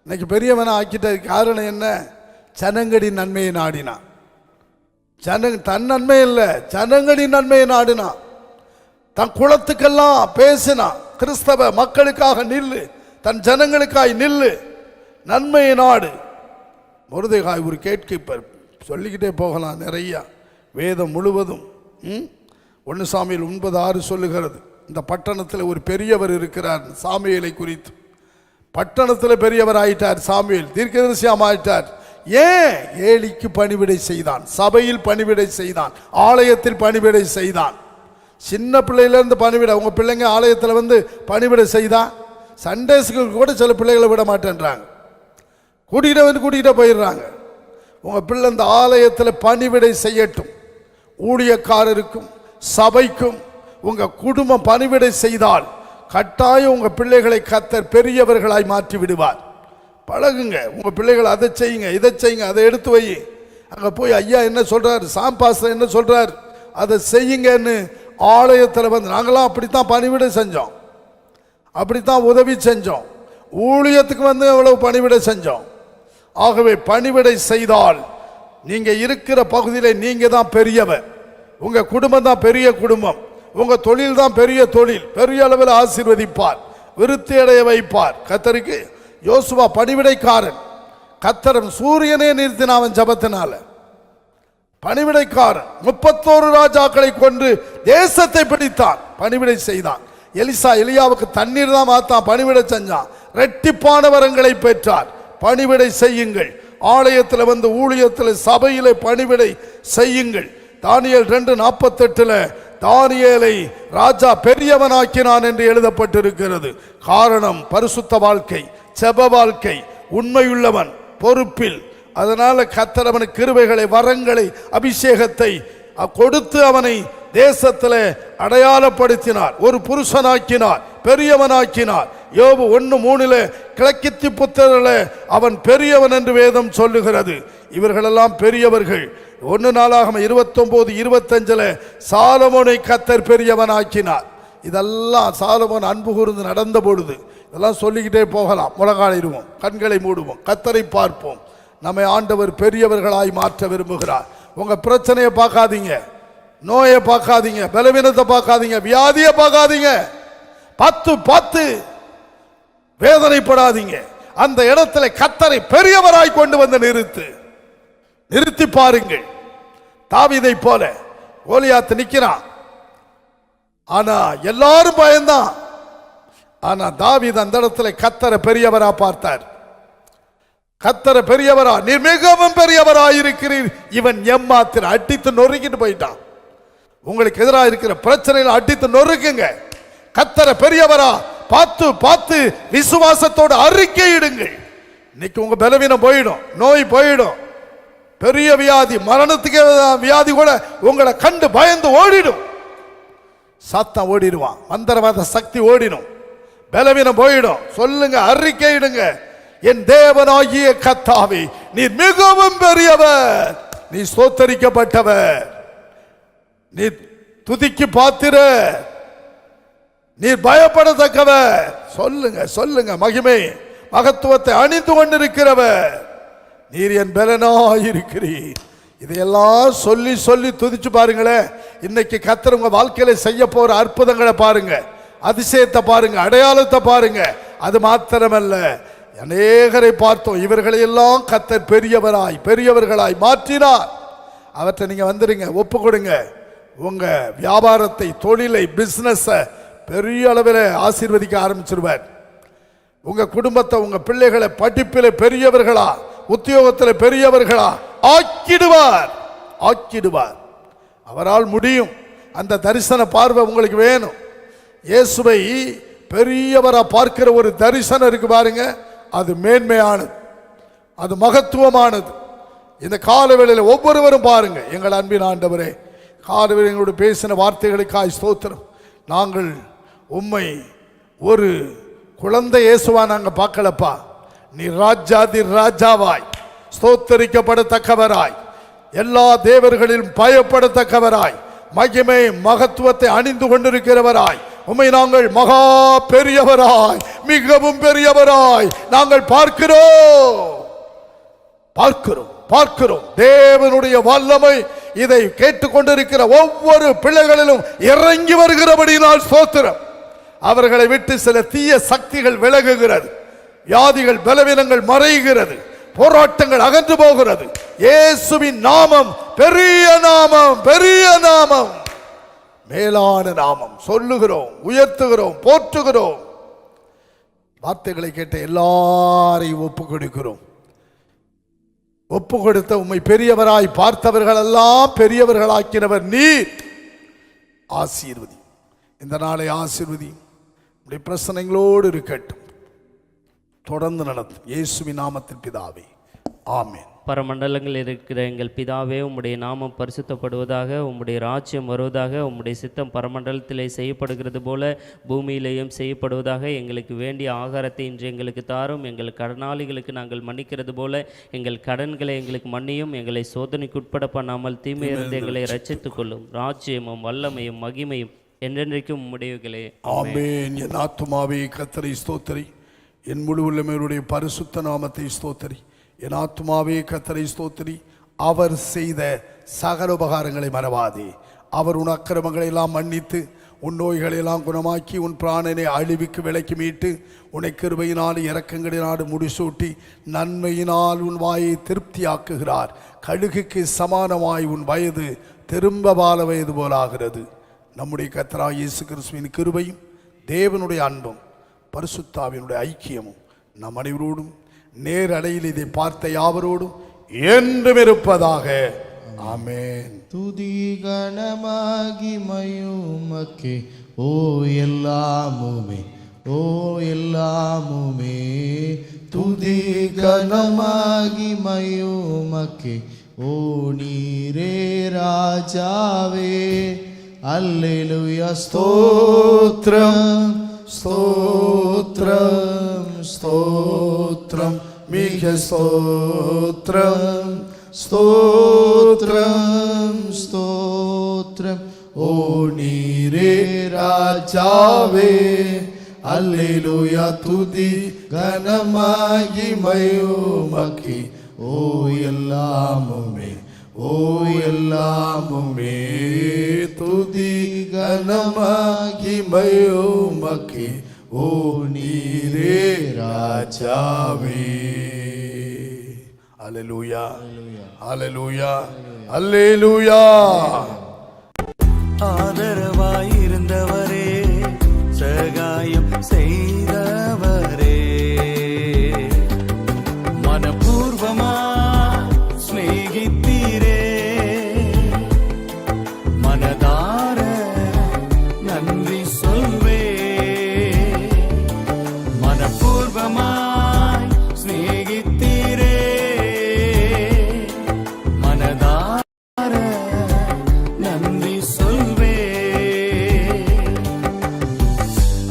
இன்னைக்கு பெரியவனை ஆக்கிட்ட காரணம் என்ன? ஜனங்களின் நன்மையை நாடினான். தன் நன்மை இல்லை, ஜனங்களின் நன்மையை நாடினான். தன் குலத்துக்கெல்லாம் பேசினான். கிறிஸ்தவ மக்களுக்காக நில்லு, தன் ஜனங்களுக்காய் நில்லு, நன்மையை நாடு. மொர்தெகாய் ஒரு கேட் கீப்பர். சொல்லிக்கிட்டே போகலாம் நிறையா, வேதம் முழுவதும். 1 சாமுவேல் 9:6 சொல்லுகிறது, இந்த பட்டணத்தில் ஒரு பெரியவர் இருக்கிறார். சாமுவேலை குறித்து பட்டணத்தில் பெரியவர் ஆயிட்டார். சாமுவேல் தீர்க்கதரிசியாம் ஆயிட்டார். ஏன்? ஏலிக்கு பணிவிடை செய்தான், சபையில் பணிவிடை செய்தான், ஆலயத்தில் பணிவிடை செய்தான். சின்ன பிள்ளையிலேருந்து பணிவிடை. உங்கள் பிள்ளைங்க ஆலயத்தில் வந்து பணிவிடை செய்தா, சண்டே ஸ்கூல் கூட சில பிள்ளைகளை விட மாட்டேன்றாங்க, கூட்டிகிட்டு போயிடுறாங்க. உங்கள் பிள்ளை இந்த ஆலயத்தில் பணிவிடை செய்யட்டும். ஊழியக்காரருக்கும் சபைக்கும் உங்கள் குடும்பம் பணிவிடை செய்தால் கட்டாயம் உங்கள் பிள்ளைகளை கர்த்தர் பெரியவர்களாய் மாற்றி விடுவார். பழகுங்க, உங்கள் பிள்ளைகள் அதை செய்யுங்க, இதை செய்யுங்க, அதை எடுத்து வை. அங்கே போய் ஐயா என்ன சொல்கிறார், சாம்பாஸ்டர் என்ன சொல்கிறார், அதை செய்யுங்கன்னு ஆலயத்தில் வந்து நாங்களாம் அப்படித்தான் பணிவிடை செஞ்சோம், அப்படித்தான் உதவி செஞ்சோம், ஊழியத்துக்கு வந்து அவ்வளவு பணிவிடை செஞ்சோம். ஆகவே பணிவிடை செய்தால் நீங்கள் இருக்கிற பகுதியில் நீங்கள் தான் பெரியவர், உங்கள் குடும்பம் தான் பெரிய குடும்பம், உங்கள் தொழில் தான் பெரிய தொழில், பெரிய அளவில் ஆசீர்வதிப்பார், விருத்தி அடைய வைப்பார். கர்த்தருக்கு யோசுவா பணிவிடைக்காரன், கர்த்தர் சூரியனே நிறுத்தினான் அவன் ஜபத்தினால. பணிவிடைக்காரன் 31 ராஜாக்களை கொன்று தேசத்தை பிடித்தான், பணிவிடை செய்தான். எலியாவுக்கு தண்ணீர் தான் மாத்தான், பணிவிடை செஞ்சான், இரட்டிப்பான வரங்களை பெற்றார். பணிவிடை செய்யுங்கள், ஆலயத்தில் வந்து ஊழியத்தில் சபையில் பணிவிடை செய்யுங்கள். தானியேல் 2:48 தானியேலை ராஜா பெரியவனாக்கினான் என்று எழுதப்பட்டிருக்கிறது. காரணம் பரிசுத்த வாழ்க்கை, செப வாழ்க்கை, உண்மையுள்ளவன், பொறுப்பில். அதனால கர்த்தர் அவனுக்கு கிருபைகளை, வரங்களை, அபிஷேகத்தை கொடுத்து அவனை தேசத்தில் அடையாளப்படுத்தினார், ஒரு புருஷனாக்கினார், பெரியவனாக்கினார். யோபு 1:3 கிழக்கித்தி புத்திரர்களே அவன் பெரியவன் என்று வேதம் சொல்லுகிறது. இவர்களெல்லாம் பெரியவர்கள். 1 நாளாகமம் 29:25 சாலமோனை கர்த்தர் பெரியவனாக்கினார். இதெல்லாம் சாலமோன் அன்பு கூர்ந்து நடந்த பொழுது இதெல்லாம் சொல்லிக்கிட்டே போகலாம். முழங்காலிடுவோம், கண்களை மூடுவோம், கர்த்தரை பார்ப்போம். நம்மை ஆண்டவர் பெரியவர்களாய் மாற்ற விரும்புகிறார். உங்க பிரச்சனையை பார்க்காதீங்க, நோயை பார்க்காதீங்க, பலவீனத்தை பார்க்காதீங்க, வியாதியை பார்க்காதீங்க, பார்த்து வேதனைப்படாதீங்க. அந்த இடத்துல கர்த்தரை பெரியவராய் கொண்டு வந்து நிறுத்தி பாருங்கள். தாவீதை போல கோலியாத் நிக்கிறான், ஆனா எல்லாரும் பயந்தான். ஆனா தாவீது அந்த இடத்துல கர்த்தரை பெரியவரா பார்த்தார். கர்த்தரை பெரியவரா, நீர் மிகவும் பெரியவராயிருக்கிறீர். இவன் ஏமாத்திர அடித்து நொறுக்கிட்டு போயிட்டான். உங்களுக்கு எதிராக இருக்கிற பிரச்சனைகளை அடித்து நொறுக்குங்க. கர்த்தரை பெரியவரா பார்த்து விசுவாசத்தோடு அறிக்கையிடுங்கள். இன்னைக்கு உங்க பலவீனம் போயிடும், நோய் போயிடும், பெரிய வியாதி, மரணத்துக்கு வியாதி கூட உங்களை கண்டு பயந்து ஓடிடும். சாத்தான் ஓடிடுவான், மந்திரவாத சக்தி ஓடிடும், பலவீனம் போயிடும். சொல்லுங்க, அறிக்கையிடுங்க, என் தேவனாகிய கர்த்தாவே நீர் மிகவும் பெரியவர், நீ ஸ்தோத்தரிக்கப்பட்டவர், நீ துதிக்கு பாத்திர, நீர் பயப்படத்தக்கவர். சொல்லுங்க மகிமை மகத்துவத்தை அணிந்து கொண்டிருக்கிறவர், நீர் என் பலனாயிருக்கிறீர். இதையெல்லாம் சொல்லி துதிச்சு பாருங்களேன். இன்னைக்கு கர்த்தர் உங்க வாழ்க்கையில செய்ய போற அற்புதங்களை பாருங்க, அதிசயத்தை பாருங்க, அடையாளத்தை பாருங்க. அது மாத்திரமல்ல, அநேகரை பார்த்தோம், இவர்களையெல்லாம் கர்த்தர் பெரியவர்களாய் மாற்றினார். அவற்றை நீங்க வந்துடுங்க, ஒப்பு கொடுங்க. உங்க வியாபாரத்தை, தொழிலை, பிசினஸ பெரிய அளவில் ஆசீர்வதிக்க ஆரம்பிச்சிருவார். உங்க குடும்பத்தை, உங்க பிள்ளைகளை படிப்பில் பெரியவர்களா, உத்தியோகத்தில் பெரியவர்களா ஆக்கிடுவார். அவரால் முடியும். அந்த தரிசன பார்வை உங்களுக்கு வேணும். இயேசுவை பெரியவரா பார்க்கிற ஒரு தரிசனம் இருக்கு பாருங்க, அது மேன்மையானது, அது மகத்துவமானது. இந்த காலவேளையில் ஒவ்வொருவரும் பாருங்க, எங்கள் அன்பின் ஆண்டவரே, காலவேளையில் எங்களோடு பேசின வார்த்தைகளுக்காய் ஸ்தோத்திரம். நாங்கள் உம்மை ஒரு குழந்தை இயேசுவா நாங்கள் பார்க்கலப்பா, நீ ராஜாதி ராஜாவாய், ஸ்தோத்தரிக்கப்படத்தக்கவராய், எல்லா தேவர்களிலும் பயப்படத்தக்கவராய், மகிமை மகத்துவத்தை அணிந்து கொண்டிருக்கிறவராய், உம்மை நாங்கள் மகா பெரியவராய், மிகவும் பெரியவராய் நாங்கள் பார்க்கிறோம். தேவனுடைய வல்லமை இதை கேட்டுக்கொண்டிருக்கிற ஒவ்வொரு பிள்ளைகளிலும் இறங்கி வருகிறபடியினால் ஸ்தோத்திரம். அவர்களை விட்டு சில தீய சக்திகள் விலகுகிறது, வியாதிகள், பலவீனங்கள் மறைகிறது, போராட்டங்கள் அகன்று போகிறது. இயேசுவின் நாமம் பெரிய நாமம், மேலான நாமம். சொல்லுகிறோம், உயர்த்துகிறோம், போற்றுகிறோம். வார்த்தைகளை கேட்ட எல்லாரையும் ஒப்பு கொடுத்த உம்மை பெரியவராய் பார்த்தவர்கள் எல்லாம் பெரியவர்களாக்கினவர் நீர். ஆசீர்வதி, இந்த நாளை ஆசீர்வதி. பிரச்சனைகளோடு இருக்கட்டும், தொடர்ந்து நடத்தும். இயேசுவின் நாமத்தில் பிதாவே, ஆமென். பரமண்டலங்களில் இருக்கிற எங்கள் பிதாவே, உம்முடைய நாமம் பரிசுத்தப்படுவதாக, உம்முடைய ராஜ்யம் வருவதாக, உம்முடைய சித்தம் பரமண்டலத்திலே செய்யப்படுகிறது போல பூமியிலேயும் செய்யப்படுவதாக. எங்களுக்கு வேண்டிய ஆகாரத்தை இன்று எங்களுக்கு தாரும். எங்கள் கடனாளிகளுக்கு நாங்கள் மன்னிக்கிறது போல எங்கள் கடன்களை எங்களுக்கு மன்னியும். எங்களை சோதனைக்குட்பட பண்ணாமல் தீமையிலிருந்து எங்களை ரட்சித்துக் கொள்ளும். ராஜ்யமும் வல்லமையும் மகிமையும் என்றென்றைக்கும் உம்முடையவைகளே. ஆமென். என் ஆத்துமாவே கர்த்தரை ஸ்தோத்திரி, என் முழு உள்ளமையுடைய பரிசுத்த நாமத்தை ஸ்தோத்திரி. என் ஆத்துமாவே கர்த்தரை ஸ்தோத்திரி, அவர் செய்த சகல உபகாரங்களை மறவாதே. அவர் உன் அக்கிரமங்களை எல்லாம் மன்னித்து உன் நோய்களை எல்லாம் குணமாக்கி உன் பிராணனை அழிவுக்கு விலைக்கு மீட்டு உன்னை கிருபையினால் இரக்கங்களினால் முடிசூட்டி நன்மையினால் உன் வாயை திருப்தியாக்குகிறார். கழுகுக்கு சமானமாய் உன் வயது திரும்ப பால வயது போலாகிறது. நம்முடைய கர்த்தராகிய இயேசு கிறிஸ்துவின் கிருபையும் தேவனுடைய அன்பும் பரிசுத்தாவினுடைய ஐக்கியமும் நம் அனைவரோடும் நேரலையில் இதை பார்த்த யாவரோடும் என்றும் இருப்பதாக. ஆமென். துதி கனமகிமையுமக்கே ஓ எல்லாமுமே, ஓ எல்லாமுமே. துதி கனமகிமையுமக்கே ஓ நீரே ராஜாவே. அல்லேலூயா. ஸ்தோத்திரம் ஸ்தோத்திரம் ஸ்தோத்திரம் மிக ஸ்தோத்திரம் ஸ்தோத்திரம் ஸ்தோத்திரம் ஓ நீரே ராஜாவே. அல்லேலூயா. துதி கனமகிமையுமக்கே ஓ எல்லாமுமே, ஓ எல்லாமுமே. துதி கனமகிமையுமக்கே ஓ நீரே ராஜாவே. அல்லேலூயா, அல்லேலூயா, அல்லேலூயா. ஆதரவாயிருந்தவரே, சகாயம் செய்தவரே, மனப்பூர்வமா ஸ்நேகித்தீரே, மனதார நன்றி சொல்வே. மனப்பூர்வமாய் ஸ்நேகித்தீரே, மனதார நன்றி சொல்வே.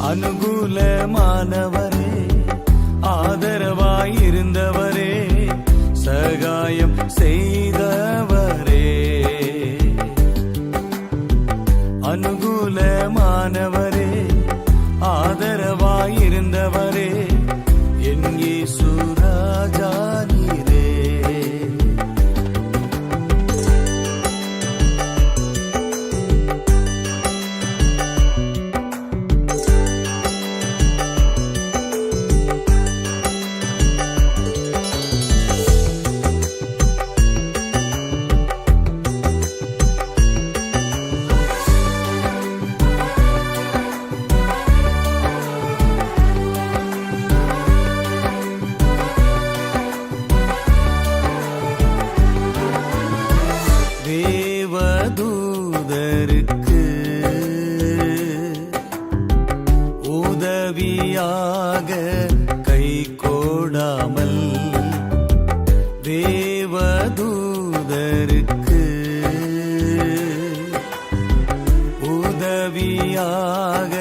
அனுகூலமானவரே, ஆதரவாயிருந்தவரே, சகாயம் செய்தவரே, அனுகூலமானவரே, ஆதரவாயிருந்தவரே, என் இயேசு ராஜா நீரே. தேவதூதருக்கு உதவியாக கை கோடாமல், தேவதூதருக்கு உதவியாக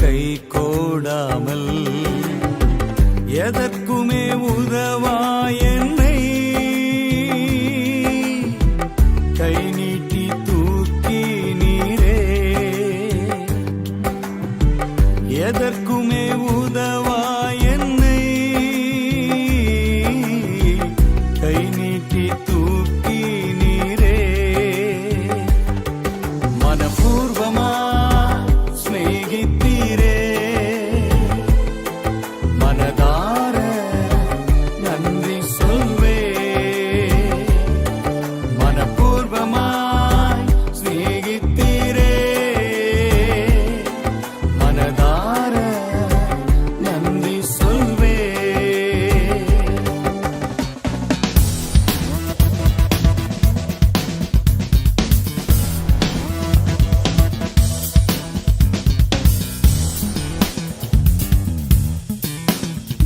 கை கோடாமல்,